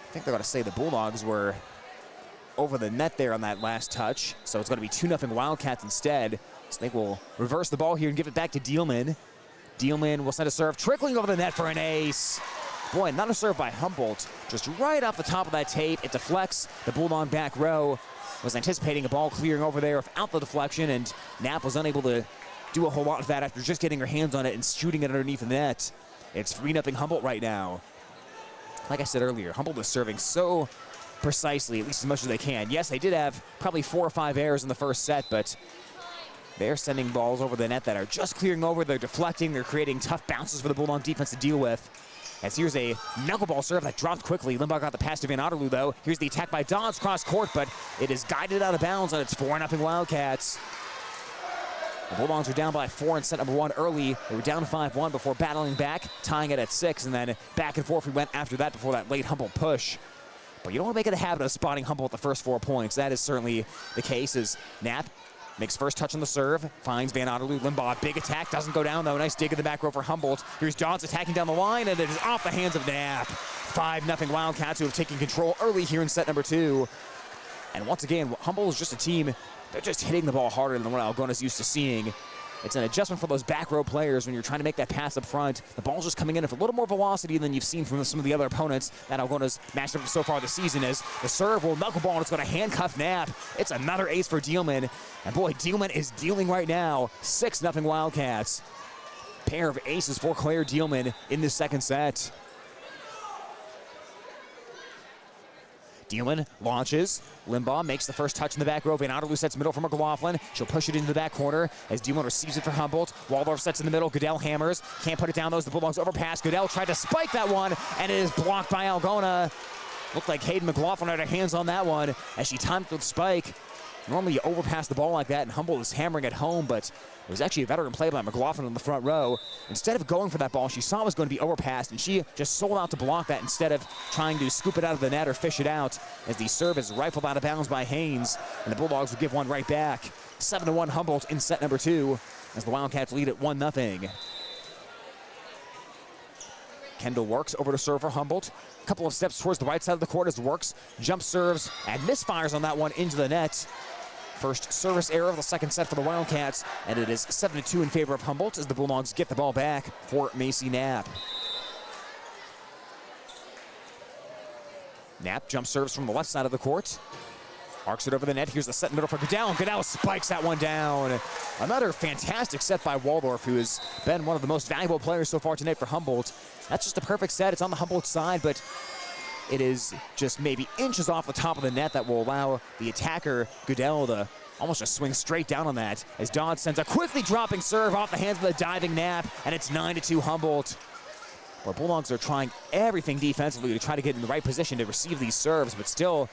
I think they're going to say the Bulldogs were over the net there on that last touch, so it's going to be 2-0 Wildcats instead. So I think we'll reverse the ball here and give it back to Dealman. Dielman will send a serve, trickling over the net for an ace. Boy, not a serve by Humboldt. Just right off the top of that tape, it deflects. The Bulldog back row was anticipating a ball clearing over there without the deflection, and Knapp was unable to do a whole lot of that after just getting her hands on it and shooting it underneath the net. It's 3-0 Humboldt right now. Like I said earlier, Humboldt is serving so precisely, at least as much as they can. Yes, they did have probably 4 or 5 errors in the first set, but they're sending balls over the net that are just clearing over. They're deflecting. They're creating tough bounces for the Bulldog defense to deal with. As here's a knuckleball serve that dropped quickly. Limbaugh got the pass to Van Otterloo, though. Here's the attack by Dodds cross court, but it is guided out of bounds, and it's 4-0 Wildcats. The Bulldogs are down by 4 in set number 1 early. They were down 5-1 before battling back, tying it at 6, and then back and forth we went after that before that late Humboldt push. But you don't want to make it a habit of spotting Humboldt the first 4 points. That is certainly the case as Knapp makes first touch on the serve, finds Van Otterloo. Limbaugh, big attack, doesn't go down though. Nice dig in the back row for Humboldt. Here's Dodds attacking down the line, and it is off the hands of Knapp. 5-0 Wildcats, who have taken control early here in set number 2. And once again, Humboldt is just a team, they're just hitting the ball harder than what Algona's used to seeing. It's an adjustment for those back row players when you're trying to make that pass up front. The ball's just coming in with a little more velocity than you've seen from some of the other opponents that Algona's matched up so far this season. As the serve will knuckleball, and it's going to handcuff Knapp. It's another ace for Dielman. And boy, Dielman is dealing right now. 6-0 Wildcats. Pair of aces for Claire Dielman in the second set. Dielman launches. Limbaugh makes the first touch in the back row. Van Otterloo sets middle for McLaughlin. She'll push it into the back corner as Dielman receives it for Humboldt. Waldorf sets in the middle. Goodell hammers. Can't put it down though as the Bulldogs overpass. Goodell tried to spike that one, and it is blocked by Algona. Looked like Hayden McLaughlin had her hands on that one as she timed with spike. Normally you overpass the ball like that, and Humboldt is hammering it home, but it was actually a veteran play by McLaughlin in the front row. Instead of going for that ball, she saw it was going to be overpassed, and she just sold out to block that instead of trying to scoop it out of the net or fish it out, as the serve is rifled out of bounds by Haynes, and the Bulldogs will give one right back. 7-1 Humboldt in set number 2 as the Wildcats lead at 1-0. Kendall works over to serve for Humboldt. A couple of steps towards the right side of the court as Works jump serves and misfires on that one into the net. First service error of the second set for the Wildcats, and it is 7-2 in favor of Humboldt as the Bulldogs get the ball back for Macy Knapp. Knapp jump serves from the left side of the court. Arcs it over the net. Here's the set in the middle for Goodell, and Goodell spikes that one down. Another fantastic set by Waldorf, who has been one of the most valuable players so far tonight for Humboldt. That's just a perfect set. It's on the Humboldt side, but it is just maybe inches off the top of the net that will allow the attacker, Goodell, to almost just swing straight down on that as Dodd sends a quickly dropping serve off the hands of the diving Knapp, and it's 9-2 Humboldt. Well, Bulldogs are trying everything defensively to try to get in the right position to receive these serves, but still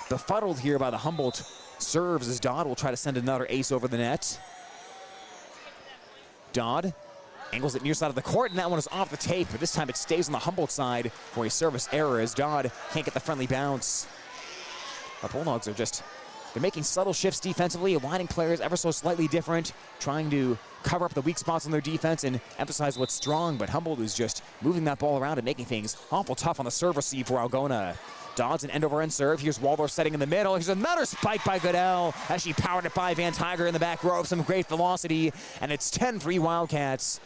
befuddled here by the Humboldt serves as Dodd will try to send another ace over the net. Dodd angles it near side of the court, and that one is off the tape, but this time it stays on the Humboldt side for a service error as Dodd can't get the friendly bounce. The Bulldogs are they're making subtle shifts defensively, aligning players ever so slightly different, trying to cover up the weak spots on their defense and emphasize what's strong, but Humboldt is just moving that ball around and making things awful tough on the serve receive for Algona. Dodds an end-over-end serve. Here's Waldorf setting in the middle. Here's another spike by Goodell as she powered it by Van Tiger in the back row of some great velocity, and it's 10-3 Wildcats.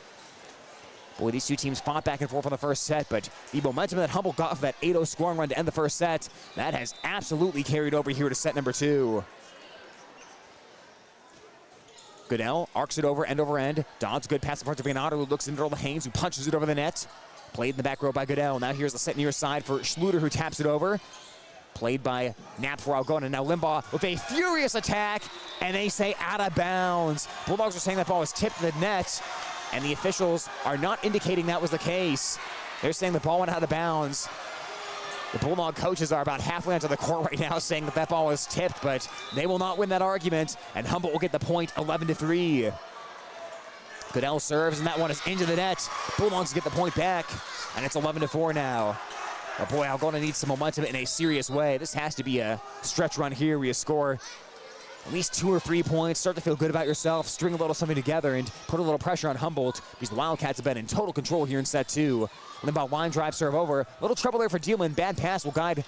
Boy, these two teams fought back and forth on the first set, but the momentum that Humboldt got for that 8-0 scoring run to end the first set, that has absolutely carried over here to set number 2. Goodell arcs it over end. Dodds good pass in front of Van Otterloo, looks in the middle to Haynes, who punches it over the net. Played in the back row by Goodell. Now here's the set near side for Schluter, who taps it over. Played by Knapp for Algona. Now Limbaugh with a furious attack, and they say out of bounds. Bulldogs are saying that ball was tipped to the net, and the officials are not indicating that was the case. They're saying the ball went out of bounds. The Bulldog coaches are about halfway onto the court right now saying that ball was tipped, but they will not win that argument, and Humboldt will get the point 11-3. Goodell serves, and that one is into the net. Bulldogs get the point back, and it's 11-4 now. But boy, Algona needs some momentum in a serious way. This has to be a stretch run here where you score at least 2 or 3 points, start to feel good about yourself, string a little something together, and put a little pressure on Humboldt because the Wildcats have been in total control here in set 2. Limbaugh line drive serve over. A little trouble there for Dielman. Bad pass will guide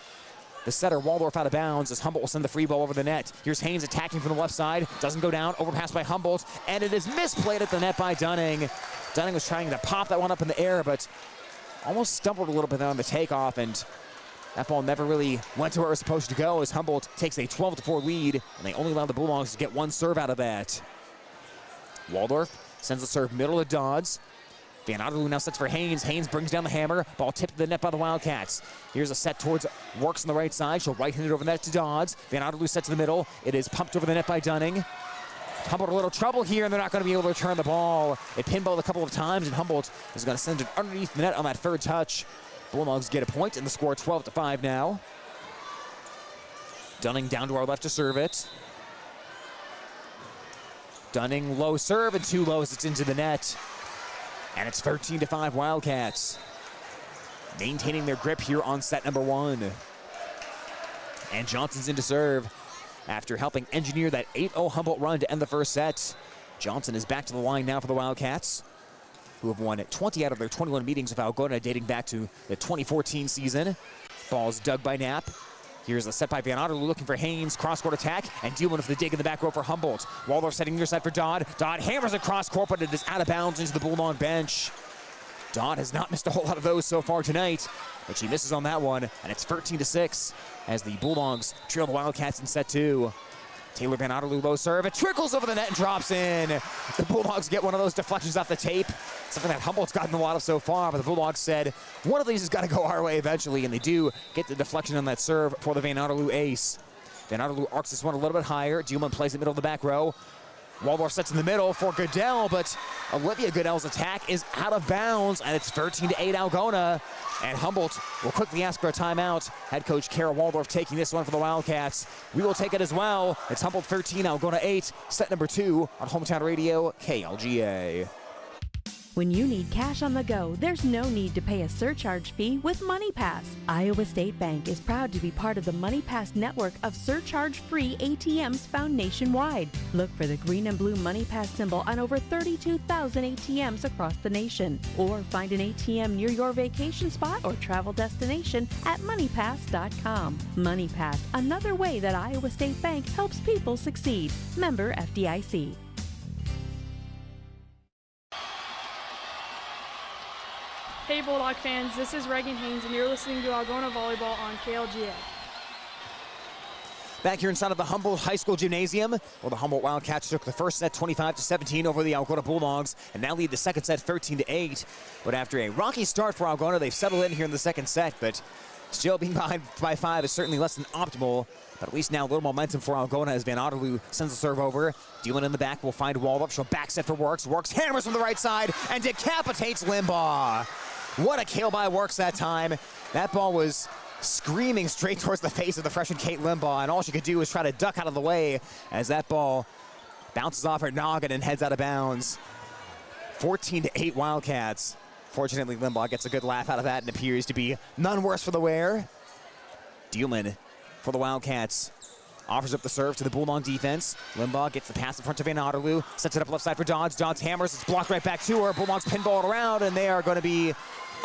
The setter, Waldorf, out of bounds as Humboldt will send the free ball over the net. Here's Haynes attacking from the left side. Doesn't go down. Overpass by Humboldt. And it is misplayed at the net by Dunning. Dunning was trying to pop that one up in the air, but almost stumbled a little bit there on the takeoff. And that ball never really went to where it was supposed to go as Humboldt takes a 12-4 lead. And they only allow the Bulldogs to get one serve out of that. Waldorf sends the serve middle to Dodds. Van Otterloo now sets for Haynes. Haynes brings down the hammer. Ball tipped to the net by the Wildcats. Here's a set towards Works on the right side. She'll right-hand it over the net to Dodds. Van Otterloo set to the middle. It is pumped over the net by Dunning. Humboldt a little trouble here, and they're not going to be able to return the ball. It pinballed a couple of times, and Humboldt is going to send it underneath the net on that third touch. Bulldogs get a point, and the score 12-5 now. Dunning down to our left to serve it. Dunning low serve, and too low as it's into the net. And it's 13-5 Wildcats. Maintaining their grip here on set number 1. And Johnson's in to serve after helping engineer that 8-0 Humboldt run to end the first set. Johnson is back to the line now for the Wildcats, who have won 20 out of their 21 meetings with Algona dating back to the 2014 season. Ball's dug by Knapp. Here's the set by Van Otterloo looking for Haynes. Cross-court attack, and dealing with the dig in the back row for Humboldt. Waldorf setting near side for Dodd. Dodd hammers across court, but it is out of bounds into the Bulldog bench. Dodd has not missed a whole lot of those so far tonight, but she misses on that one, and it's 13-6 as the Bulldogs trail the Wildcats in set 2. Taylor Van Otterloo low serve. It trickles over the net and drops in. The Bulldogs get one of those deflections off the tape. Something that Humboldt's gotten a lot of so far, but the Bulldogs said one of these has got to go our way eventually, and they do get the deflection on that serve for the Van Otterloo ace. Van Otterloo arcs this one a little bit higher. Dielman plays it middle of the back row. Waldorf sets in the middle for Goodell, but Olivia Goodell's attack is out of bounds, and it's 13-8 Algona. And Humboldt will quickly ask for a timeout. Head coach Kara Waldorf taking this one for the Wildcats. We will take it as well. It's Humboldt 13, Algona 8, set number 2 on Hometown Radio, KLGA. When you need cash on the go, there's no need to pay a surcharge fee with MoneyPass. Iowa State Bank is proud to be part of the MoneyPass network of surcharge-free ATMs found nationwide. Look for the green and blue MoneyPass symbol on over 32,000 ATMs across the nation. Or find an ATM near your vacation spot or travel destination at MoneyPass.com. MoneyPass, another way that Iowa State Bank helps people succeed. Member FDIC. Hey Bulldog fans, this is Reagan Haynes and you're listening to Algona Volleyball on KLGA. Back here inside of the Humboldt High School Gymnasium, where the Humboldt Wildcats took the first set 25-17 over the Algona Bulldogs, and now lead the second set 13-8. But after a rocky start for Algona, they've settled in here in the second set, but still being behind by 5 is certainly less than optimal. But at least now a little momentum for Algona as Van Otterloo sends the serve over. Dealing in the back will find Waldorf. She'll back set for Works. Works hammers from the right side and decapitates Limbaugh. What a kill by Works that time. That ball was screaming straight towards the face of the freshman Kate Limbaugh, and all she could do was try to duck out of the way as that ball bounces off her noggin and heads out of bounds. 14-8 Wildcats. Fortunately, Limbaugh gets a good laugh out of that and appears to be none worse for the wear. Dielman for the Wildcats offers up the serve to the Bulldog defense. Limbaugh gets the pass in front of Van Otterloo, sets it up left side for Dodds. Dodds hammers, it's blocked right back to her. Bulldogs pinball it around, and they are going to be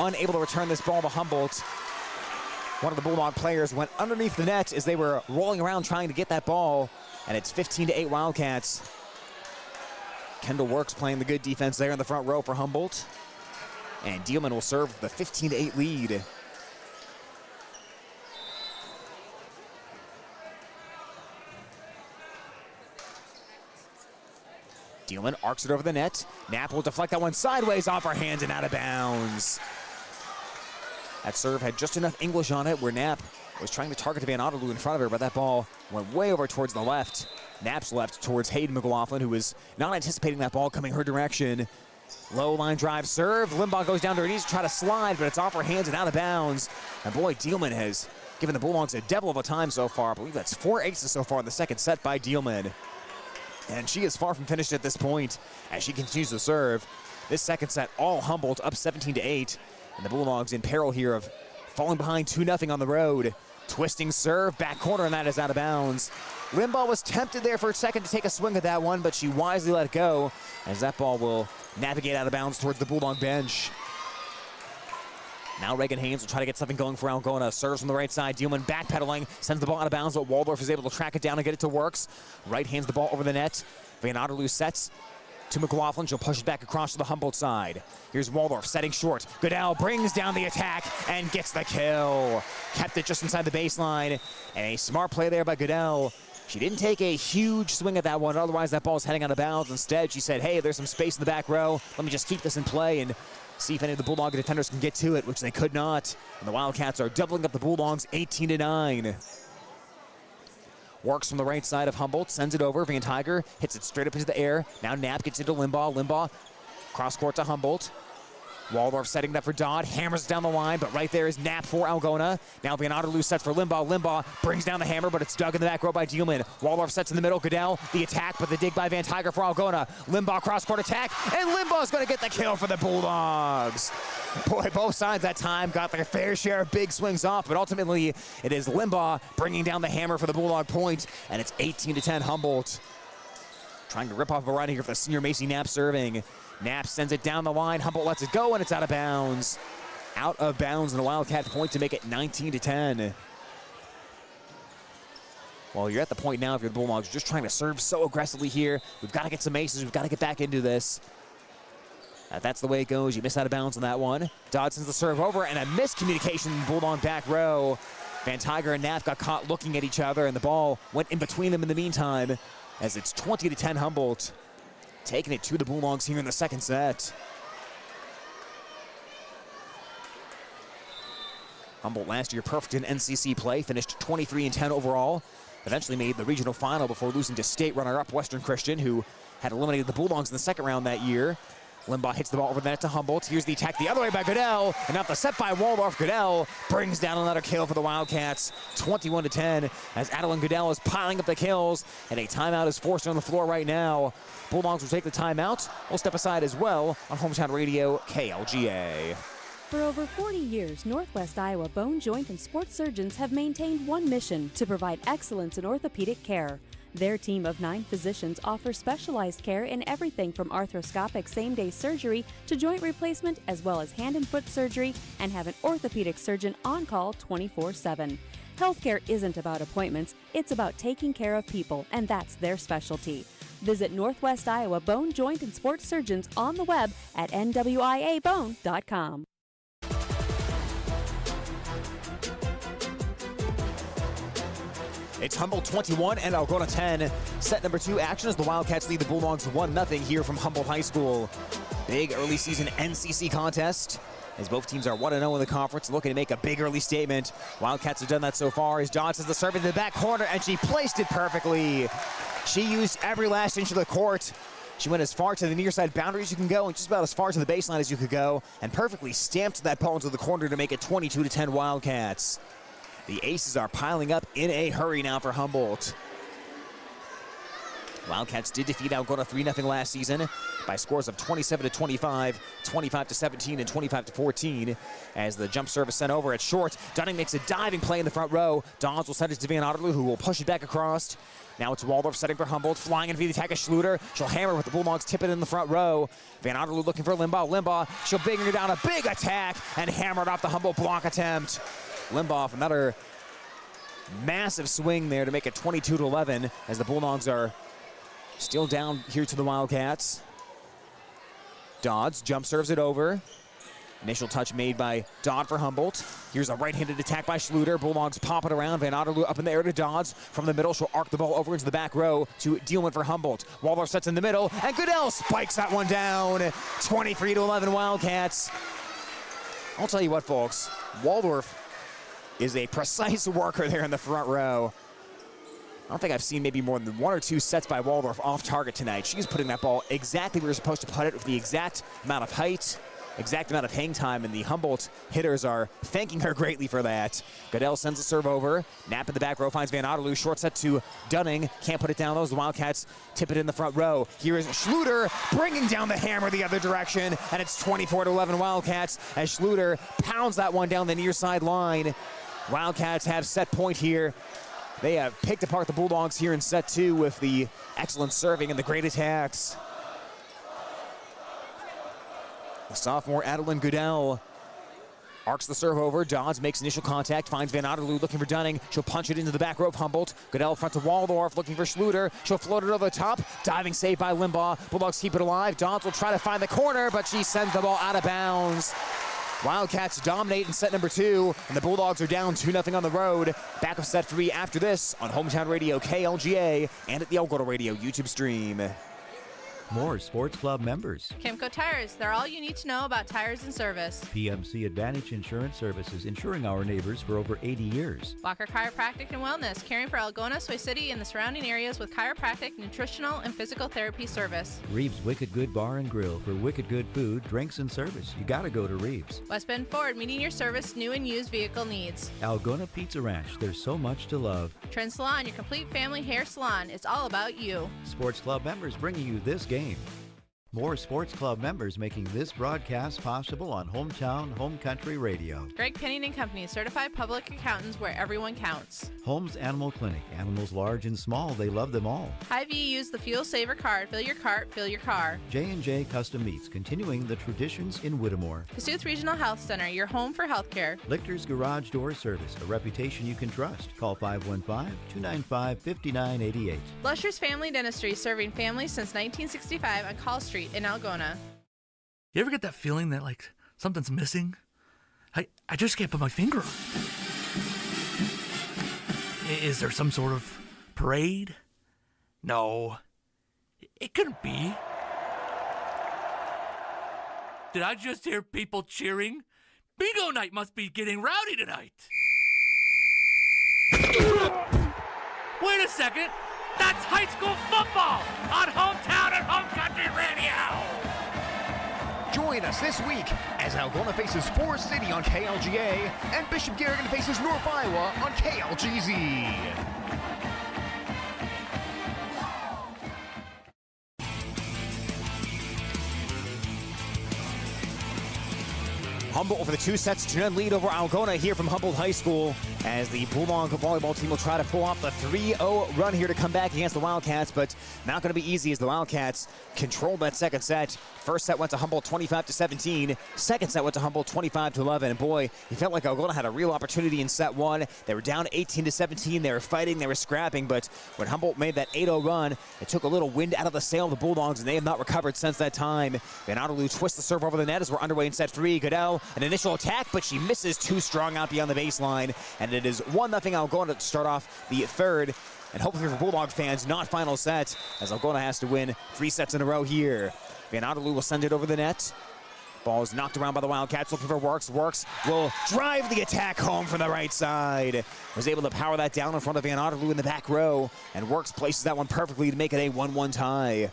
unable to return this ball to Humboldt. One of the Bulldog players went underneath the net as they were rolling around trying to get that ball, and it's 15-8 Wildcats. Kendall Works playing the good defense there in the front row for Humboldt. And Dielman will serve the 15-8 lead. Dielman arcs it over the net. Knapp will deflect that one sideways off her hands and out of bounds. That serve had just enough English on it where Knapp was trying to target Van Otterloo in front of her, but that ball went way over towards the left. Knapp's left towards Hayden McLaughlin, who was not anticipating that ball coming her direction. Low line drive serve. Limbaugh goes down to her knees to try to slide, but it's off her hands and out of bounds. And boy, Dielman has given the Bulldogs a devil of a time so far. I believe that's 4 aces so far in the second set by Dielman. And she is far from finished at this point as she continues to serve. This second set, all Humboldt up 17-8. And the Bulldogs in peril here of falling behind 2-0 on the road. Twisting serve, back corner, and that is out of bounds. Limbaugh was tempted there for a second to take a swing at that one, but she wisely let it go as that ball will navigate out of bounds towards the Bulldog bench. Now Reagan Haynes will try to get something going for Algona. Serves from the right side. Dielman backpedaling, sends the ball out of bounds, but Waldorf is able to track it down and get it to Works. Right hands the ball over the net. Van Otterloo sets to McLaughlin. She'll push it back across to the Humboldt side. Here's Waldorf setting short. Goodell brings down the attack and gets the kill. Kept it just inside the baseline. And a smart play there by Goodell. She didn't take a huge swing at that one, otherwise that ball is heading out of bounds. Instead, she said, hey, there's some space in the back row. Let me just keep this in play and see if any of the Bulldog defenders can get to it, which they could not. And the Wildcats are doubling up the Bulldogs 18-9. Works from the right side of Humboldt, sends it over. Van Tiger hits it straight up into the air. Now Knapp gets it to Limbaugh. Limbaugh cross court to Humboldt. Waldorf setting it up for Dodd, hammers it down the line, but right there is Knapp for Algona. Now Van Otterloo sets for Limbaugh. Limbaugh brings down the hammer, but it's dug in the back row by Dielman. Waldorf sets in the middle. Goodell, the attack, but the dig by Van Tiger for Algona. Limbaugh cross court attack, and Limbaugh's going to get the kill for the Bulldogs. Boy, both sides that time got their fair share of big swings off, but ultimately it is Limbaugh bringing down the hammer for the Bulldog point, and it's 18-10 Humboldt. Trying to rip off a run here for the senior Macy Knapp serving. Knapp sends it down the line. Humboldt lets it go, and it's out of bounds. Out of bounds, and a Wildcat point to make it 19-10. Well, you're at the point now if you're the Bulldogs, you're just trying to serve so aggressively here. We've got to get some aces. We've got to get back into this. That's the way it goes. You miss out of bounds on that one. Dodson's the serve over, and a miscommunication in Bulldog back row. Van Tiger and Knapp got caught looking at each other, and the ball went in between them in the meantime, as it's 20-10 Humboldt. Taking it to the Bulldogs here in the second set. Humboldt last year perfect in NCC play, finished 23-10 overall. Eventually made the regional final before losing to state runner-up Western Christian, who had eliminated the Bulldogs in the second round that year. Limbaugh hits the ball over the net to Humboldt. Here's the attack the other way by Goodell, and now the set by Waldorf. Goodell brings down another kill for the Wildcats, 21-10, as Adeline Goodell is piling up the kills, and a timeout is forced on the floor right now. Bulldogs will take the timeout. We'll step aside as well on Hometown Radio KLGA. For over 40 years, Northwest Iowa Bone, Joint, and Sports Surgeons have maintained one mission: to provide excellence in orthopedic care. Their team of 9 physicians offers specialized care in everything from arthroscopic same-day surgery to joint replacement, as well as hand and foot surgery, and have an orthopedic surgeon on call 24/7. Healthcare isn't about appointments, it's about taking care of people, and that's their specialty. Visit Northwest Iowa Bone, Joint, and Sports Surgeons on the web at nwiabone.com. It's Humboldt 21 and Algona 10. Set number 2 action as the Wildcats lead the Bulldogs 1-0 here from Humboldt High School. Big early season NCC contest, as both teams are 1-0 in the conference, looking to make a big early statement. Wildcats have done that so far as Johnson's the serve into the back corner, and she placed it perfectly. She used every last inch of the court. She went as far to the near side boundary as you can go, and just about as far to the baseline as you could go, and perfectly stamped that ball into the corner to make it 22-10 Wildcats. The aces are piling up in a hurry now for Humboldt. Wildcats did defeat Algona 3-0 last season by scores of 27-25, 25-17, and 25-14. As the jump serve is sent over at short, Dunning makes a diving play in the front row. Dawes will send it to Van Otterloo, who will push it back across. Now it's Waldorf setting for Humboldt, flying into the attack of Schluter. She'll hammer with the Bulldogs, tip it in the front row. Van Otterloo looking for Limbaugh. Limbaugh, she'll bring her down, a big attack, and hammer it off the Humboldt block attempt. Limbaugh, another massive swing there to make it 22-11, as the Bulldogs are still down here to the Wildcats. Dodds jump serves it over. Initial touch made by Dodd for Humboldt. Here's a right-handed attack by Schluter. Bulldogs pop it around. Van Otterloo up in the air to Dodds. From the middle, she'll arc the ball over into the back row to Dielman for Humboldt. Waldorf sets in the middle, and Goodell spikes that one down. 23-11 Wildcats. I'll tell you what, folks. Waldorf is a precise worker there in the front row. I don't think I've seen maybe more than 1 or 2 sets by Waldorf off target tonight. She's putting that ball exactly where you're supposed to put it, with the exact amount of height, exact amount of hang time, and the Humboldt hitters are thanking her greatly for that. Goodell sends the serve over. Knapp in the back row finds Van Otterloo. Short set to Dunning. Can't put it down, though. The Wildcats tip it in the front row. Here is Schluter bringing down the hammer the other direction, and it's 24-11 Wildcats as Schluter pounds that one down the near side line. Wildcats have set point here. They have picked apart the Bulldogs here in set 2 with the excellent serving and the great attacks. The sophomore Adeline Goodell Arcs the serve over. Dodds makes initial contact. Finds Van Otterloo looking for Dunning. She'll punch it into the back row of Humboldt. Goodell front to Waldorf looking for Schluter. She'll float it over the top. Diving save by Limbaugh. Bulldogs keep it alive. Dodds will try to find the corner, but she sends the ball out of bounds. Wildcats dominate in set number 2, and the Bulldogs are down 2-0 on the road. Back of set 3 after this on Hometown Radio KLGA and at the Algona Radio YouTube stream. More Sports Club members. Kimco Tires, they're all you need to know about tires and service. PMC Advantage Insurance Services, insuring our neighbors for over 80 years. Walker Chiropractic and Wellness, caring for Algona, Soy City, and the surrounding areas with chiropractic, nutritional, and physical therapy service. Reeves Wicked Good Bar and Grill for wicked good food, drinks, and service. You gotta go to Reeves. West Bend Ford, meeting your service, new and used vehicle needs. Algona Pizza Ranch, there's so much to love. Trend Salon, your complete family hair salon. It's all about you. Sports Club members bringing you this game. More Sports Club members making this broadcast possible on Hometown Home Country Radio. Greg Penning and Company, certified public accountants where everyone counts. Holmes Animal Clinic. Animals large and small, they love them all. Hy-Vee, use the Fuel Saver card. Fill your cart, fill your car. J&J Custom Meats, continuing the traditions in Whittemore. Kasuth Regional Health Center, your home for healthcare. Lichter's Garage Door Service, a reputation you can trust. Call 515-295-5988. Blusher's Family Dentistry, serving families since 1965 on Call Street in Algona. You ever get that feeling that, like, something's missing? I just can't put my finger on it. Is there some sort of parade? No. It couldn't be. Did I just hear people cheering? Bingo night must be getting rowdy tonight. Wait a second. That's high school football on Hometown and Home Country Radio. Join us this week as Algona faces Forest City on KLGA and Bishop Garrigan faces North Iowa on KLGZ. Humboldt for the 2-0 lead over Algona here from Humboldt High School as the Bulldog volleyball team will try to pull off the 3-0 run here to come back against the Wildcats, but not going to be easy as the Wildcats controlled that second set. First set went to Humboldt 25-17. Second set went to Humboldt 25-11. And boy, it felt like Algona had a real opportunity in set 1. They were down 18-17. They were fighting, they were scrapping, but when Humboldt made that 8-0 run, it took a little wind out of the sail of the Bulldogs, and they have not recovered since that time. Van Otterloo twists the serve over the net as we're underway in set 3. Goodell, an initial attack, but she misses too strong out beyond the baseline, and it is 1-0 Algona to start off the third. And hopefully for Bulldog fans, not final set, as Algona has to win 3 sets in a row here. Van Otterloo will send it over the net. Ball is knocked around by the Wildcats, looking for Works. Works will drive the attack home from the right side. Was able to power that down in front of Van Otterloo in the back row, and Works places that one perfectly to make it a 1-1 tie.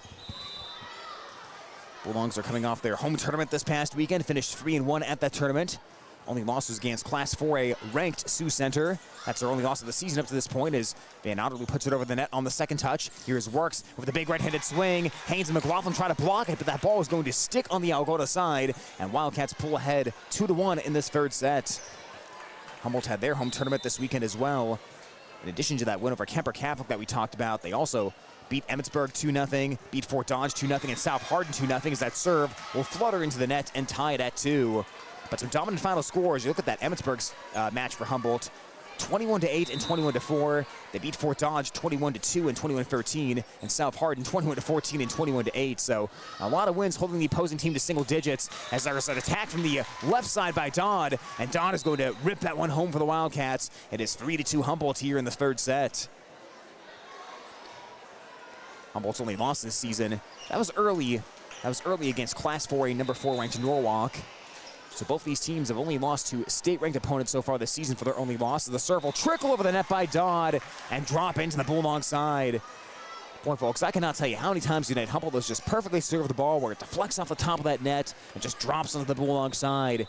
Bulldogs are coming off their home tournament this past weekend, finished 3-1 at that tournament. Only loss was against Class 4A ranked Sioux Center. That's their only loss of the season up to this point as Van Otterloo puts it over the net on the second touch. Here's Works with a big right-handed swing. Haynes and McLaughlin try to block it, but that ball is going to stick on the Algona side, and Wildcats pull ahead 2-1 in this third set. Humboldt had their home tournament this weekend as well. In addition to that win over Kemper Catholic that we talked about, they also beat Emmitsburg 2-0, beat Fort Dodge 2-0, and South Hardin 2-0 as that serve will flutter into the net and tie it at 2. But some dominant final scores. You look at that Emmitsburg's match for Humboldt, 21-8 and 21-4. They beat Fort Dodge 21-2 and 21-13, and South Hardin 21-14 and 21-8. So a lot of wins holding the opposing team to single digits as there's an attack from the left side by Dodd, and Dodd is going to rip that one home for the Wildcats. It is 3-2 Humboldt here in the third set. Humboldt's only loss this season. That was early. That was early against Class 4A number 4 ranked Norwalk. So both these teams have only lost to state-ranked opponents so far this season for their only loss. The serve will trickle over the net by Dodd and drop into the Bulldog side. Boy, folks, I cannot tell you how many times tonight Humboldt has just perfectly served the ball where it deflects off the top of that net and just drops onto the Bulldog side.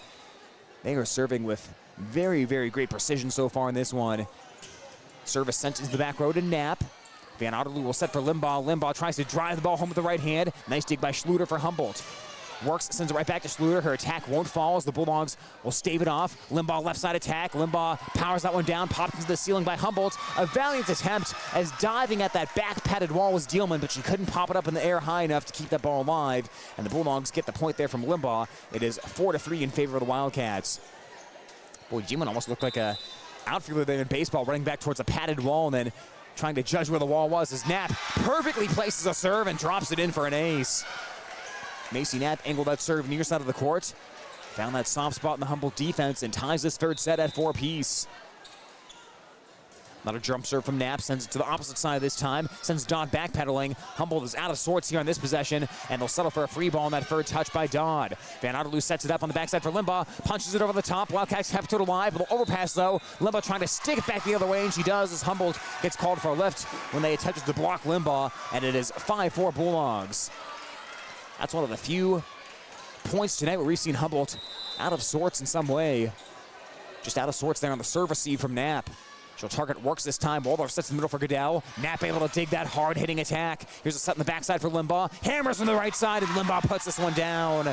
They are serving with very, very great precision so far in this one. Service sent into the back row to Knapp. Van Otterloo will set for Limbaugh. Limbaugh tries to drive the ball home with the right hand. Nice dig by Schluter for Humboldt. Works, sends it right back to Schluter. Her attack won't fall as the Bulldogs will stave it off. Limbaugh left side attack. Limbaugh powers that one down, popped into the ceiling by Humboldt. A valiant attempt as diving at that back padded wall was Dielman, but she couldn't pop it up in the air high enough to keep that ball alive. And the Bulldogs get the point there from Limbaugh. It is 4-3 in favor of the Wildcats. Boy, G1 almost looked like a outfielder there in baseball, running back towards a padded wall and then trying to judge where the wall was as Knapp perfectly places a serve and drops it in for an ace. Macy Knapp angled that serve near side of the court, found that soft spot in the Humboldt defense and ties this third set at 4 apiece. Another jump serve from Knapp, sends it to the opposite side this time, sends Dodd backpedaling. Humboldt is out of sorts here on this possession, and they'll settle for a free ball on that third touch by Dodd. Van Otterloo sets it up on the backside for Limbaugh, punches it over the top. Wildcats kept it alive, a little overpass though. Limbaugh trying to stick it back the other way, and she does as Humboldt gets called for a lift when they attempted to block Limbaugh, and it is 5-4 Bulldogs. That's one of the few points tonight where we've seen Humboldt out of sorts in some way. Just out of sorts there on the serve receive from Knapp. She'll target works this time. Waldorf sets in the middle for Goodell. Knapp able to dig that hard-hitting attack. Here's a set in the backside for Limbaugh. Hammers from the right side, and Limbaugh puts this one down.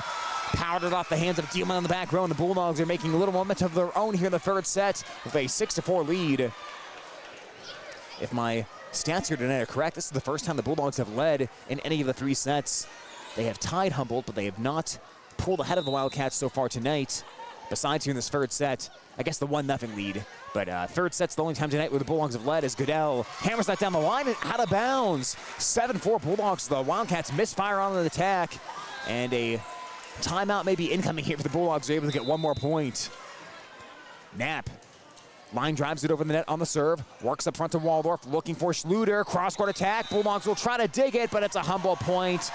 Powered it off the hands of Dielman on the back row, and the Bulldogs are making a little momentum of their own here in the third set with a 6-4 lead. If my stats here tonight are correct, this is the first time the Bulldogs have led in any of the 3 sets. They have tied Humboldt, but they have not pulled ahead of the Wildcats so far tonight. Besides here in this third set, I guess the 1-0 lead. But third set's the only time tonight where the Bulldogs have led as Goodell hammers that down the line and out of bounds. 7-4 Bulldogs. The Wildcats misfire on an attack. And a timeout may be incoming here for the Bulldogs. They're able to get one more point. Knapp. Line drives it over the net on the serve. Works up front to Waldorf, looking for Schluter. Cross-court attack. Bulldogs will try to dig it, but it's a Humboldt point.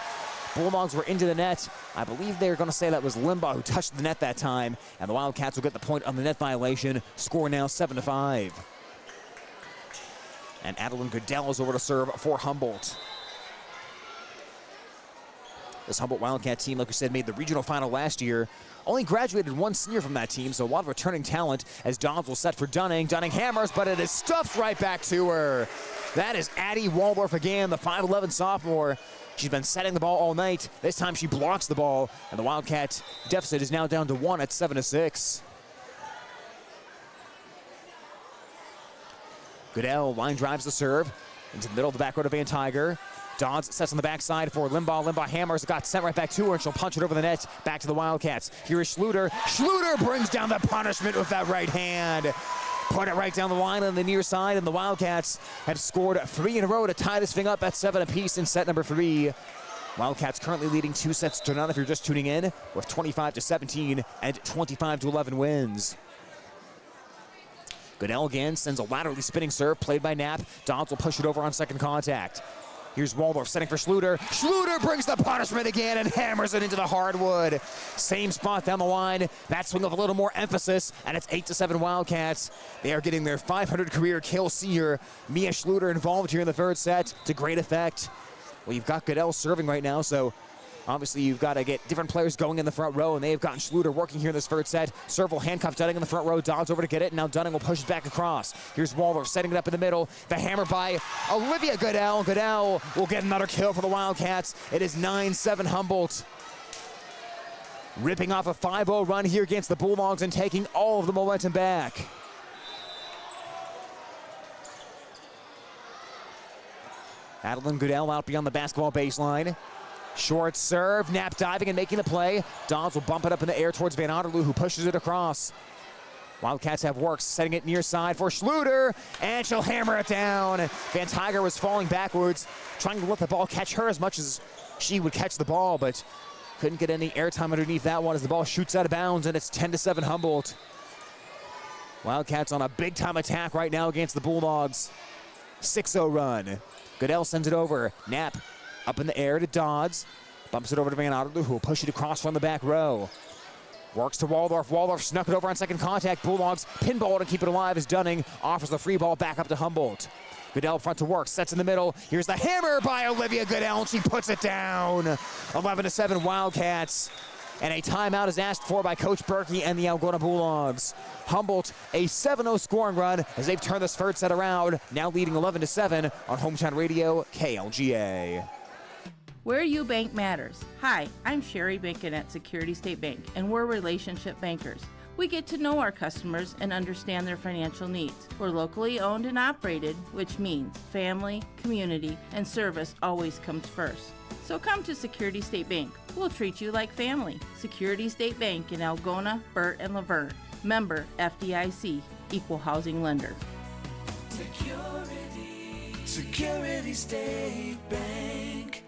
Bulldogs were into the net. I believe they're going to say that was Limbaugh who touched the net that time, and the Wildcats will get the point on the net violation. Score now 7-5. And Adeline Goodell is over to serve for Humboldt. This Humboldt Wildcat team, like we said, made the regional final last year. Only graduated one senior from that team, so a lot of returning talent as Dodds will set for Dunning. Dunning hammers, but it is stuffed right back to her. That is Addie Waldorf again, the 5'11 sophomore. She's been setting the ball all night. This time she blocks the ball, and the Wildcat deficit is now down to 1 at 7-6. Goodell line drives the serve into the middle of the back row to Van Tiger. Dodds sets on the backside for Limbaugh. Limbaugh hammers, got sent right back to her, and she'll punch it over the net, back to the Wildcats. Here is Schluter. Schluter brings down the punishment with that right hand. Put it right down the line on the near side, and the Wildcats have scored 3 in a row to tie this thing up at 7 apiece in set number 3. Wildcats currently leading 2 sets to none if you're just tuning in, with 25-17 and 25-11 wins. Goodell again sends a laterally spinning serve played by Knapp. Dodds will push it over on second contact. Here's Waldorf setting for Schluter. Schluter brings the punishment again and hammers it into the hardwood. Same spot down the line. That swing with a little more emphasis, and it's 8-7 Wildcats. They are getting their 500 career kill senior, Mia Schluter, involved here in the third set to great effect. Well, you've got Goodell serving right now, so obviously you've got to get different players going in the front row, and they have gotten Schluter working here in this third set. Serve will handcuff Dunning in the front row. Dodds over to get it, and now Dunning will push it back across. Here's Waldorf setting it up in the middle. The hammer by Olivia Goodell. Goodell will get another kill for the Wildcats. It is 9-7 Humboldt. Ripping off a 5-0 run here against the Bulldogs and taking all of the momentum back. Adeline Goodell out beyond the basketball baseline. Short serve, Knapp diving and making the play. Dodds will bump it up in the air towards Van Otterloo, who pushes it across. Wildcats have works, setting it near side for Schluter, and she'll hammer it down. Van Tiger was falling backwards, trying to let the ball catch her as much as she would catch the ball, but couldn't get any airtime underneath that one as the ball shoots out of bounds, and it's 10-7 Humboldt. Wildcats on a big-time attack right now against the Bulldogs. 6-0 run. Goodell sends it over. Knapp up in the air to Dodds. Bumps it over to Van Otterloo, who will push it across from the back row. Works to Waldorf. Waldorf snuck it over on second contact. Bulldogs pinball to keep it alive as Dunning offers the free ball back up to Humboldt. Goodell front to work, sets in the middle. Here's the hammer by Olivia Goodell, and she puts it down. 11-7 Wildcats. And a timeout is asked for by Coach Berkey and the Algona Bulldogs. Humboldt, a 7-0 scoring run as they've turned this third set around, now leading 11-7 on Hometown Radio, KLGA. Where you bank matters. Hi, I'm Sherry Bankin at Security State Bank, and we're relationship bankers. We get to know our customers and understand their financial needs. We're locally owned and operated, which means family, community, and service always comes first. So come to Security State Bank. We'll treat you like family. Security State Bank in Algona, Burt, and Laverne. Member FDIC, Equal Housing Lender. Security State Bank.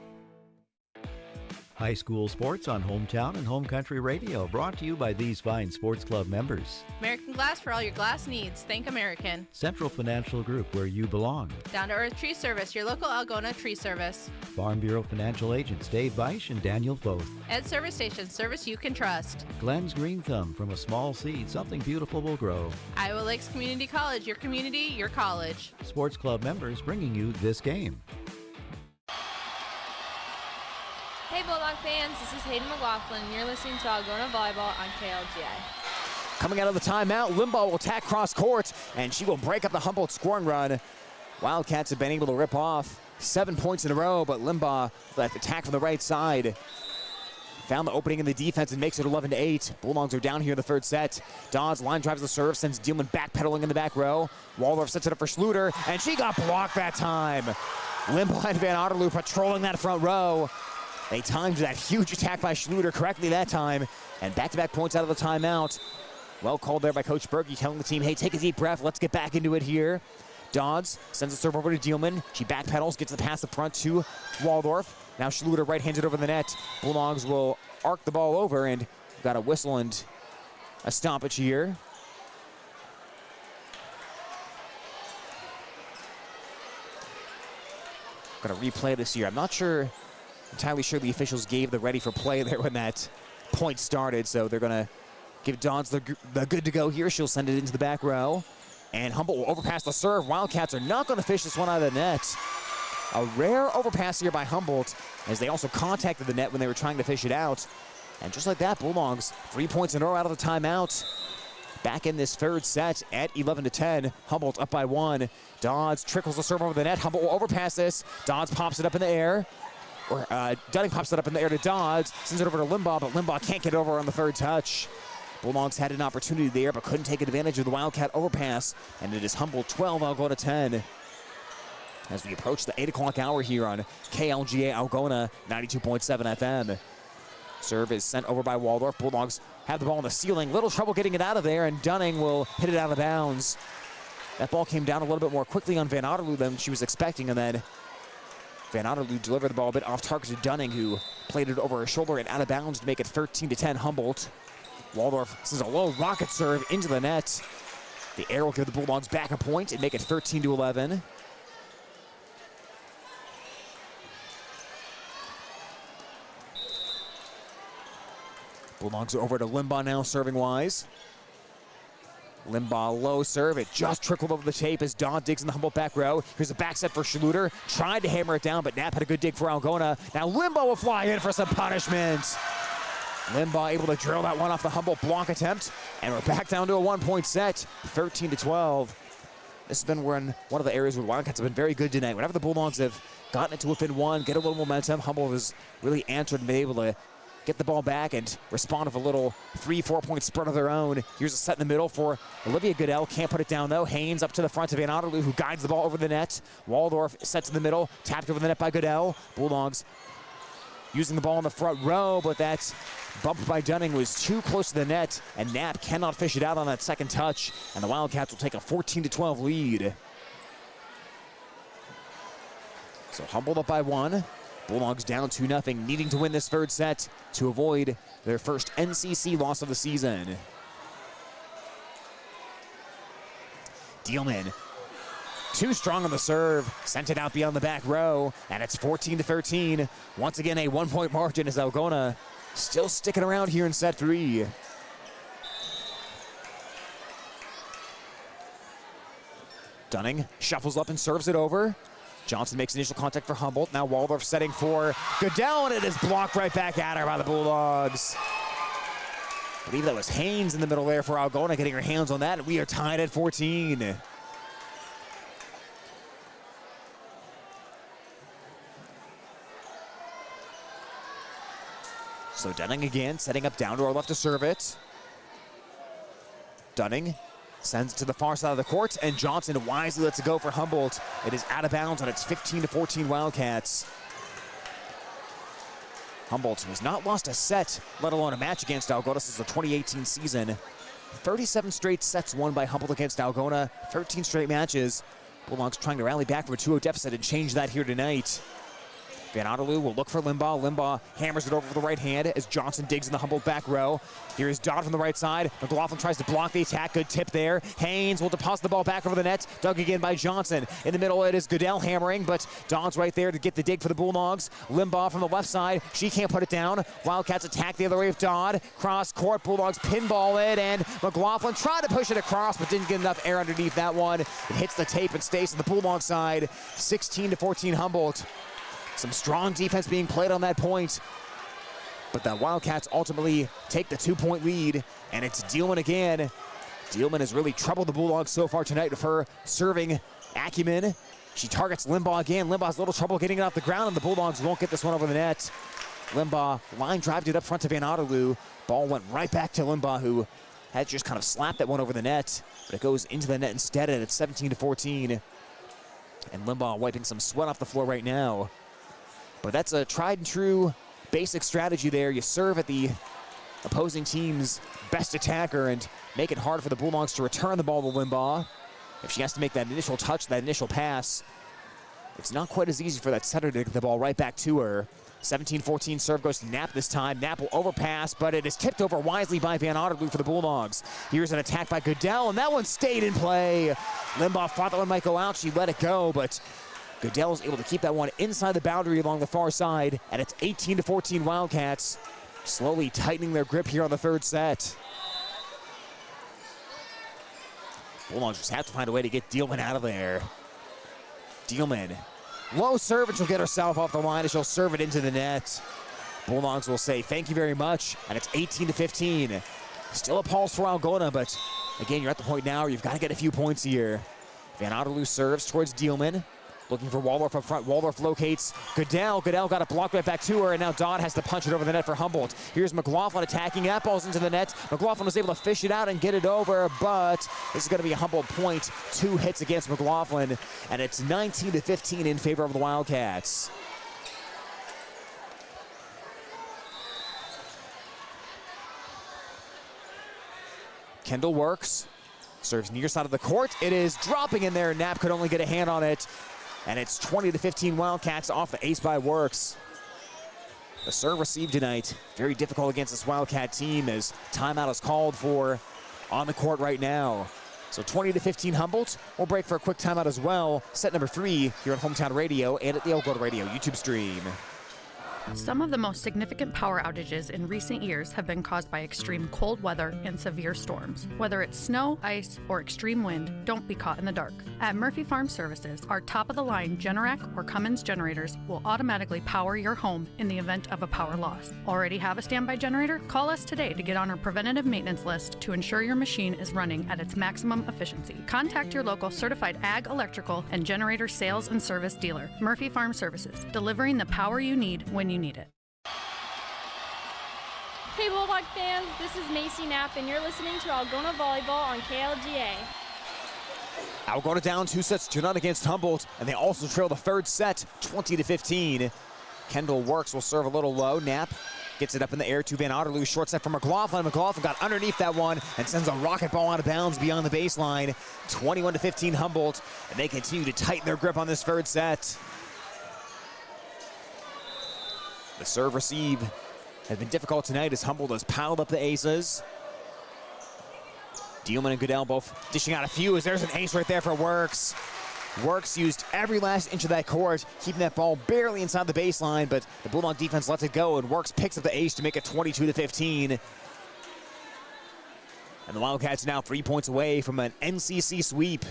High school sports on Hometown and Home Country Radio, brought to you by these fine sports club members. American Glass for all your glass needs. Think American. Central Financial Group, where you belong. Down to Earth Tree Service, your local Algona tree service. Farm Bureau Financial Agents Dave Beisch and Daniel Foth. Ed Service Station, service you can trust. Glenn's Green Thumb, from a small seed, something beautiful will grow. Iowa Lakes Community College, your community, your college. Sports club members bringing you this game. Hey Bulldog fans, this is Hayden McLaughlin, and you're listening to Algona Volleyball on KLGI. Coming out of the timeout, Limbaugh will attack cross court, and she will break up the Humboldt scoring run. Wildcats have been able to rip off 7 points in a row, but Limbaugh, that attack from the right side, found the opening in the defense and makes it 11-8. Bulldogs are down here in the third set. Dodds line drives the serve, sends Dielman backpedaling in the back row. Waldorf sets it up for Schluter, and she got blocked that time. Limbaugh and Van Otterloo patrolling that front row. They timed that huge attack by Schluter correctly that time, and back-to-back points out of the timeout. Well called there by Coach Berkey, telling the team, hey, take a deep breath, let's get back into it here. Dodds sends the serve over to Dielman. She backpedals, gets the pass up front to Waldorf. Now Schluter right-handed over the net. Bulldogs will arc the ball over, and we've got a whistle and a stoppage here. Got to replay this here. I'm not entirely sure the officials gave the ready for play there when that point started, so they're going to give Dodds the good to go here. She'll send it into the back row, and Humboldt will overpass the serve. Wildcats are not going to fish this one out of the net. A rare overpass here by Humboldt, as they also contacted the net when they were trying to fish it out. And just like that, Bulldogs 3 points in a row out of the timeout. Back in this third set at 11-10. Humboldt up by 1. Dodds trickles the serve over the net. Humboldt will overpass this. Dodds pops it up in the air. Dunning pops it up in the air to Dodds, sends it over to Limbaugh, but Limbaugh can't get over on the third touch. Bulldogs had an opportunity there, but couldn't take advantage of the Wildcat overpass, and it is Humboldt 12, Algona 10. As we approach the 8 o'clock hour here on KLGA Algona 92.7 FM. Serve is sent over by Waldorf. Bulldogs have the ball on the ceiling. Little trouble getting it out of there, and Dunning will hit it out of bounds. That ball came down a little bit more quickly on Van Otterloo than she was expecting, and then Van Otterloo delivered the ball a bit off target to Dunning, who played it over her shoulder and out of bounds to make it 13-10 Humboldt. Waldorf sends a low rocket serve into the net. The air will give the Bulldogs back a point and make it 13-11. Bulldogs over to Limbaugh now, serving wise. Limbaugh low serve. It just trickled over the tape as Don digs in the Humboldt back row. Here's a back set for Schluter. Tried to hammer it down, but Knapp had a good dig for Algona. Now Limbaugh will fly in for some punishment. Limbaugh able to drill that one off the Humboldt block attempt. And we're back down to a 1-point set, 13-12. This has been one of the areas where Wildcats have been very good tonight. Whenever the Bulldogs have gotten it to within one, get a little momentum, Humboldt has really answered and been able to get the ball back and respond with a little 3-4 point spread of their own. Here's a set in the middle for Olivia Goodell. Can't put it down though. Haynes up to the front of Van Otterloo, who guides the ball over the net. Waldorf sets in the middle, tapped over the net by Goodell. Bulldogs using the ball in the front row, but that bump by Dunning was too close to the net, and Knapp cannot fish it out on that second touch, and the Wildcats will take a 14-12 lead. So Humboldt up by 1. Bulldogs down 2-0, needing to win this third set to avoid their first NCC loss of the season. Dielman, too strong on the serve, sent it out beyond the back row, and it's 14-13. Once again, a 1-point margin as Algona still sticking around here in set 3. Dunning shuffles up and serves it over. Johnson makes initial contact for Humboldt. Now Waldorf setting for Goodell, and it is blocked right back at her by the Bulldogs. I believe that was Haynes in the middle there for Algona, getting her hands on that, and we are tied at 14. So Dunning again, setting up down to our left to serve it. Dunning sends it to the far side of the court, and Johnson wisely lets it go for Humboldt. It is out of bounds, and it's 15-14 Wildcats. Humboldt has not lost a set, let alone a match against Algona since the 2018 season. 37 straight sets won by Humboldt against Algona, 13 straight matches. Bulldogs trying to rally back from a 2-0 deficit and change that here tonight. Van Otterloo will look for Limbaugh. Limbaugh hammers it over with the right hand as Johnson digs in the Humboldt back row. Here's Dodd from the right side. McLaughlin tries to block the attack. Good tip there. Haynes will deposit the ball back over the net. Dug again by Johnson. In the middle it is Goodell hammering, but Dodd's right there to get the dig for the Bulldogs. Limbaugh from the left side. She can't put it down. Wildcats attack the other way of Dodd. Cross court. Bulldogs pinball it, and McLaughlin tried to push it across, but didn't get enough air underneath that one. It hits the tape and stays on the Bulldog side. 16-14 Humboldt. Some strong defense being played on that point, but the Wildcats ultimately take the 2-point lead, and it's Dielman again. Dielman has really troubled the Bulldogs so far tonight with her serving acumen. She targets Limbaugh again. Limbaugh's a little trouble getting it off the ground, and the Bulldogs won't get this one over the net. Limbaugh line drived it up front to Van Otterloo. Ball went right back to Limbaugh, who had just kind of slapped that one over the net, but it goes into the net instead, and it's 17-14. And Limbaugh wiping some sweat off the floor right now. But that's a tried and true basic strategy there. You serve at the opposing team's best attacker and make it hard for the Bulldogs to return the ball to Limbaugh. If she has to make that initial touch, that initial pass, it's not quite as easy for that setter to get the ball right back to her. 17-14 serve goes to Knapp this time. Knapp will overpass, but it is tipped over wisely by Van Otterloo for the Bulldogs. Here's an attack by Goodell, and that one stayed in play. Limbaugh thought that one might go out. She let it go, but Goodell is able to keep that one inside the boundary along the far side, and it's 18-14 Wildcats, slowly tightening their grip here on the third set. Bulldogs just have to find a way to get Dielman out of there. Dielman, low serve, and she'll get herself off the line as she'll serve it into the net. Bulldogs will say thank you very much, and it's 18-15. Still a pulse for Algona, but again, you're at the point now where you've got to get a few points here. Van Otterloo serves towards Dielman. Looking for Waldorf up front. Waldorf locates Goodell. Goodell got a block right back to her, and now Dodd has to punch it over the net for Humboldt. Here's McLaughlin attacking. That ball's into the net. McLaughlin was able to fish it out and get it over, but this is going to be a Humboldt point. 2 hits against McLaughlin, and it's 19-15 in favor of the Wildcats. Kendall works. Serves near side of the court. It is dropping in there. Knapp could only get a hand on it. And it's 20-15 Wildcats off the ace by Works. The serve received tonight, very difficult against this Wildcat team as timeout is called for on the court right now. So 20-15 Humboldt. We'll break for a quick timeout as well. Set number 3 here on Hometown Radio and at the Algona Radio YouTube stream. Some of the most significant power outages in recent years have been caused by extreme cold weather and severe storms. Whether it's snow, ice, or extreme wind, don't be caught in the dark. At Murphy Farm Services, our top-of-the-line Generac or Cummins generators will automatically power your home in the event of a power loss. Already have a standby generator? Call us today to get on our preventative maintenance list to ensure your machine is running at its maximum efficiency. Contact your local certified ag, electrical, and generator sales and service dealer. Murphy Farm Services, delivering the power you need when you need it. Hey Bulldog fans, this is Macy Knapp and you're listening to Algona Volleyball on KLGA. Algona down 2-0 against Humboldt, and they also trail the third set 20-15. Kendall Works will serve a little low. Knapp gets it up in the air to Van Otterloo. Short set from McLaughlin. McLaughlin got underneath that one and sends a rocket ball out of bounds beyond the baseline. 21-15 Humboldt, and they continue to tighten their grip on this third set. The serve receive has been difficult tonight as Humboldt has piled up the aces. Dielman and Goodell both dishing out a few as there's an ace right there for Works. Works used every last inch of that court, keeping that ball barely inside the baseline, but the Bulldog defense lets it go, and Works picks up the ace to make it 22-15. And the Wildcats now 3 points away from an NCC sweep.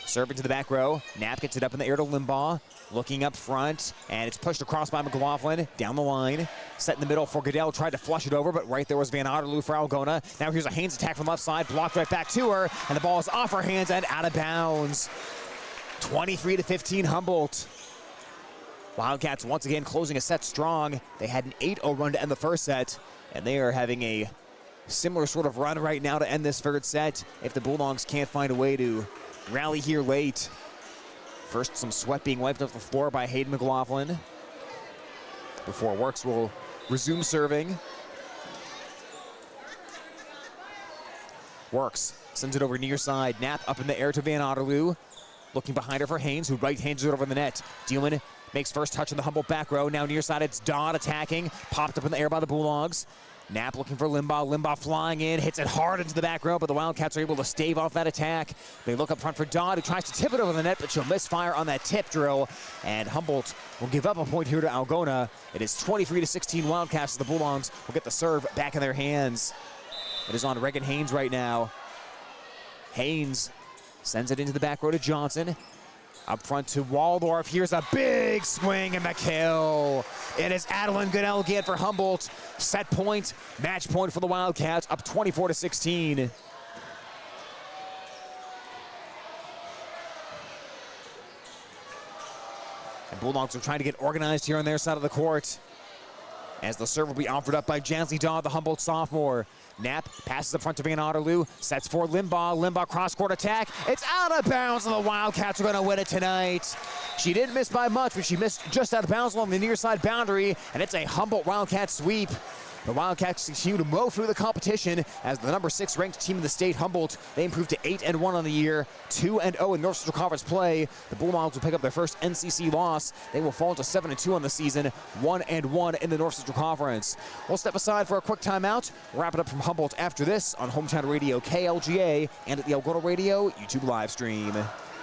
Serve into the back row. Knapp gets it up in the air to Limbaugh. Looking up front, and it's pushed across by McLaughlin. Down the line. Set in the middle for Goodell. Tried to flush it over, but right there was Van Otterloo for Algona. Now here's a Haynes attack from left side. Blocked right back to her, and the ball is off her hands and out of bounds. 23-15 Humboldt. Wildcats once again closing a set strong. They had an 8-0 run to end the first set, and they are having a similar sort of run right now to end this third set if the Bulldogs can't find a way to rally here late. First, some sweat being wiped off the floor by Hayden McLaughlin before Works will resume serving. Works, sends it over near side. Knapp up in the air to Van Otterloo. Looking behind her for Haynes, who right-hands it over the net. Dealman makes first touch in the Humboldt back row. Now near side, it's Dodd attacking. Popped up in the air by the Bulldogs. Knapp looking for Limbaugh. Limbaugh flying in, hits it hard into the back row, but the Wildcats are able to stave off that attack. They look up front for Dodd, who tries to tip it over the net, but she'll misfire on that tip drill. And Humboldt will give up a point here to Algona. It is 23-16 Wildcats. The Bulldogs will get the serve back in their hands. It is on Reagan Haynes right now. Haynes sends it into the back row to Johnson. Up front to Waldorf. Here's a big swing and McHale. It is Adeline Goodell again for Humboldt. Set point, match point for the Wildcats, up 24-16. And Bulldogs are trying to get organized here on their side of the court, as the serve will be offered up by Jansley Dodd, the Humboldt sophomore. Knapp passes up front to Van Otterloo, sets for Limbaugh. Limbaugh cross-court attack. It's out of bounds, and the Wildcats are going to win it tonight. She didn't miss by much, but she missed just out of bounds along the near side boundary, and it's a Humboldt Wildcat sweep. The Wildcats continue to mow through the competition as the number 6 ranked team in the state, Humboldt. They improved to 8-1 on the year, 2-0 in North Central Conference play. The Bulldogs will pick up their first NCC loss. They will fall to 7-2 on the season, 1-1 in the North Central Conference. We'll step aside for a quick timeout. We'll wrap it up from Humboldt after this on Hometown Radio KLGA and at the Algona Radio YouTube live stream.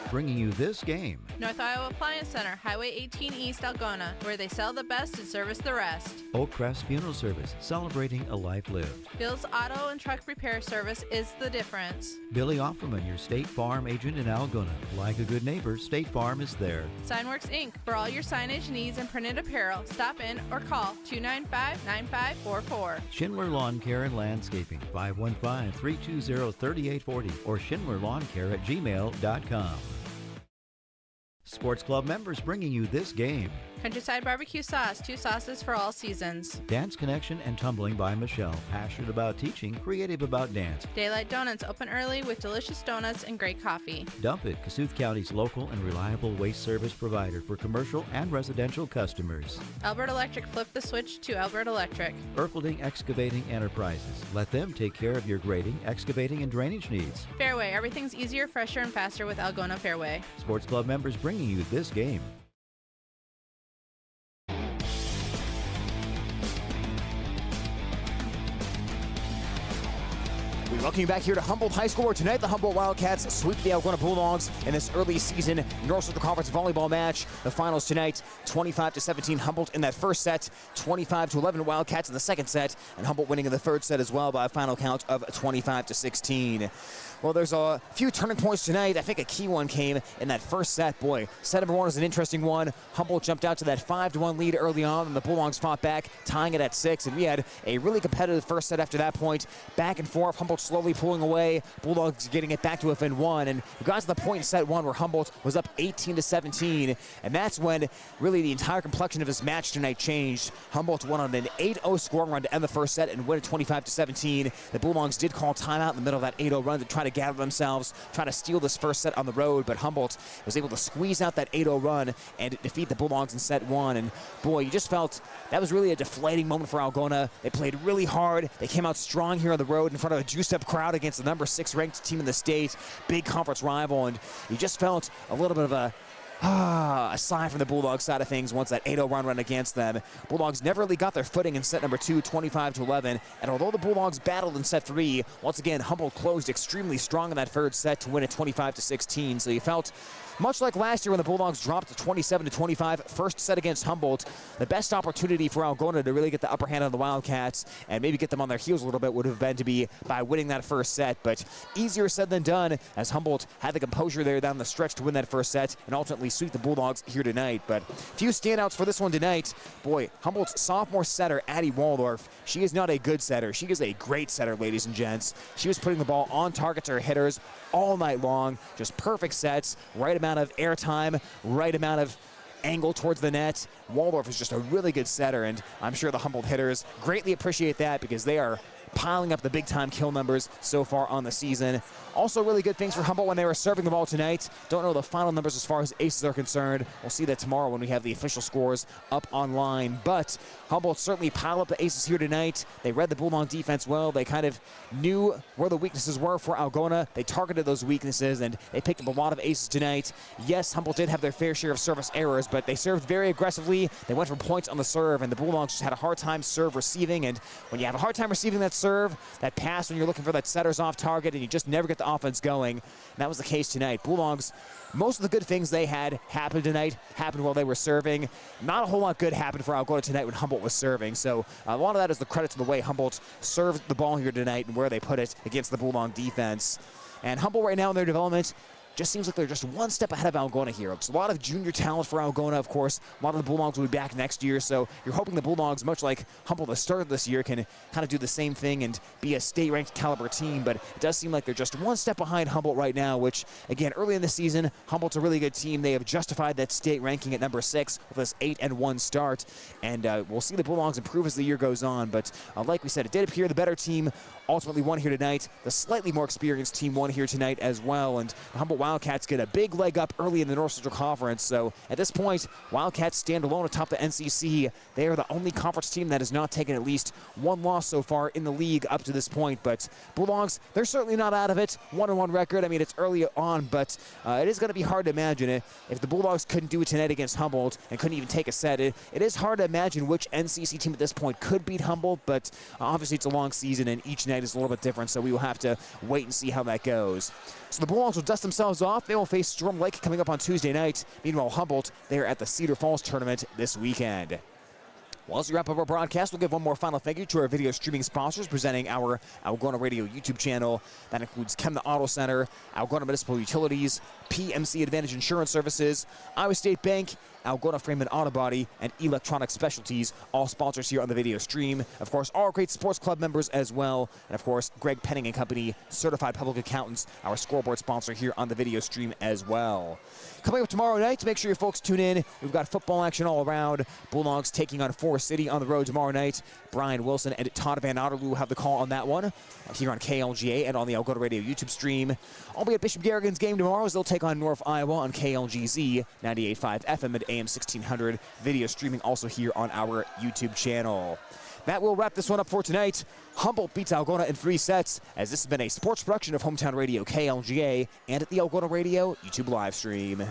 Bringing you this game. North Iowa Appliance Center, Highway 18 East, Algona, where they sell the best and service the rest. Oak Crest Funeral Service, celebrating a life lived. Bill's Auto and Truck Repair Service is the difference. Billy Offerman, your State Farm agent in Algona. Like a good neighbor, State Farm is there. Signworks Inc. For all your signage needs and printed apparel, stop in or call 295-9544. Schindler Lawn Care and Landscaping, 515-320-3840 or schindlerlawncare@gmail.com. Sports Club members bringing you this game. Countryside Barbecue Sauce, 2 sauces for all seasons. Dance Connection and Tumbling by Michelle. Passionate about teaching, creative about dance. Daylight Donuts, open early with delicious donuts and great coffee. Dump It, Kasuth County's local and reliable waste service provider for commercial and residential customers. Albert Electric, flip the switch to Albert Electric. Erfelding Excavating Enterprises. Let them take care of your grading, excavating, and drainage needs. Fairway, everything's easier, fresher, and faster with Algona Fairway. Sports Club members bringing you this game. We welcome you back here to Humboldt High School, where tonight the Humboldt Wildcats sweep the Algona Bulldogs in this early season North Central Conference volleyball match. The finals tonight, 25-17 Humboldt in that first set, 25-11 Wildcats in the second set, and Humboldt winning in the third set as well by a final count of 25-16. Well, there's a few turning points tonight. I think a key one came in that first set. Boy, set number 1 was an interesting one. Humboldt jumped out to that 5-1 lead early on, and the Bulldogs fought back, tying it at 6. And we had a really competitive first set after that point. Back and forth, Humboldt slowly pulling away, Bulldogs getting it back to within 1. And we got to the point in set 1 where Humboldt was up 18-17. And that's when really the entire complexion of this match tonight changed. Humboldt went on an 8-0 scoring run to end the first set and win it 25-17. The Bulldogs did call timeout in the middle of that 8-0 run to try to gather themselves, try to steal this first set on the road, but Humboldt was able to squeeze out that 8-0 run and defeat the Bulldogs in set 1. And boy, you just felt that was really a deflating moment for Algona. They played really hard. They came out strong here on the road in front of a juiced-up crowd against the number 6 ranked team in the state, big conference rival, and you just felt a little bit of a sigh from the Bulldogs side of things once that 8-0 run against them. Bulldogs never really got their footing in set number 2, 25-11. And although the Bulldogs battled in set 3, once again, Humboldt closed extremely strong in that third set to win it 25-16. So you felt much like last year when the Bulldogs dropped to 27-25, first set against Humboldt, the best opportunity for Algona to really get the upper hand on the Wildcats and maybe get them on their heels a little bit would have been to be by winning that first set. But easier said than done, as Humboldt had the composure there down the stretch to win that first set and ultimately sweep the Bulldogs here tonight. But few standouts for this one tonight. Boy, Humboldt's sophomore setter, Addie Waldorf, she is not a good setter. She is a great setter, ladies and gents. She was putting the ball on target to her hitters all night long. Just perfect sets, right amount of airtime, right amount of angle towards the net. Waldorf is just a really good setter, and I'm sure the Humboldt hitters greatly appreciate that because they are piling up the big-time kill numbers so far on the season. Also really good things for Humboldt when they were serving the ball tonight. Don't know the final numbers as far as aces are concerned. We'll see that tomorrow when we have the official scores up online. But Humboldt certainly piled up the aces here tonight. They read the Bulldog defense well. They kind of knew where the weaknesses were for Algona. They targeted those weaknesses, and they picked up a lot of aces tonight. Yes, Humboldt did have their fair share of service errors, but they served very aggressively. They went for points on the serve, and the Bulldogs just had a hard time serve receiving. And when you have a hard time receiving that serve, that pass when you're looking for that setters off target, and you just never get the offense going, and that was the case tonight. Bulldogs, most of the good things they had happened tonight, happened while they were serving. Not a whole lot good happened for Algona tonight when Humboldt was serving. So a lot of that is the credit to the way Humboldt served the ball here tonight and where they put it against the Bulldog defense. And Humboldt right now in their development just seems like they're just one step ahead of Algona here. It's a lot of junior talent for Algona, of course. A lot of the Bulldogs will be back next year, so you're hoping the Bulldogs, much like Humboldt the start of this year, can kind of do the same thing and be a state-ranked caliber team, but it does seem like they're just one step behind Humboldt right now, which, again, early in the season, Humboldt's a really good team. They have justified that state ranking at number 6 with this 8-1 start, and we'll see the Bulldogs improve as the year goes on, but like we said, it did appear the better team ultimately won here tonight. The slightly more experienced team won here tonight as well, and the Humboldt Wildcats get a big leg up early in the North Central Conference. So at this point, Wildcats stand alone atop the NCC. They are the only conference team that has not taken at least one loss so far in the league up to this point. But Bulldogs, they're certainly not out of it. 1-1 record. I mean, it's early on, but it is going to be hard to imagine it. If the Bulldogs couldn't do it tonight against Humboldt and couldn't even take a set, it is hard to imagine which NCC team at this point could beat Humboldt, but obviously it's a long season and each night is a little bit different, so we will have to wait and see how that goes. So the Bulldogs will dust themselves off. They will face Storm Lake coming up on Tuesday night. Meanwhile, Humboldt, they are at the Cedar Falls tournament this weekend. Well, as we wrap up our broadcast, we'll give one more final thank you to our video streaming sponsors presenting our Algona Radio YouTube channel. That includes Chemna Auto Center, Algona Municipal Utilities, PMC Advantage Insurance Services, Iowa State Bank, Algona Frame and Auto Body, and Electronic Specialties, all sponsors here on the video stream. Of course, all our great sports club members as well. And of course, Greg Penning and Company, Certified Public Accountants, our scoreboard sponsor here on the video stream as well. Coming up tomorrow night, make sure you folks tune in. We've got football action all around. Bulldogs taking on Forest City on the road tomorrow night. Brian Wilson and Todd Van Otterloo will have the call on that one here on KLGA and on the Algona Radio YouTube stream. I'll be at Bishop Garrigan's game tomorrow as they'll take on North Iowa on KLGZ 98.5 FM at AM 1600. Video streaming also here on our YouTube channel. That will wrap this one up for tonight. Humboldt beats Algona in 3 sets, as this has been a sports production of Hometown Radio KLGA and at the Algona Radio YouTube live stream.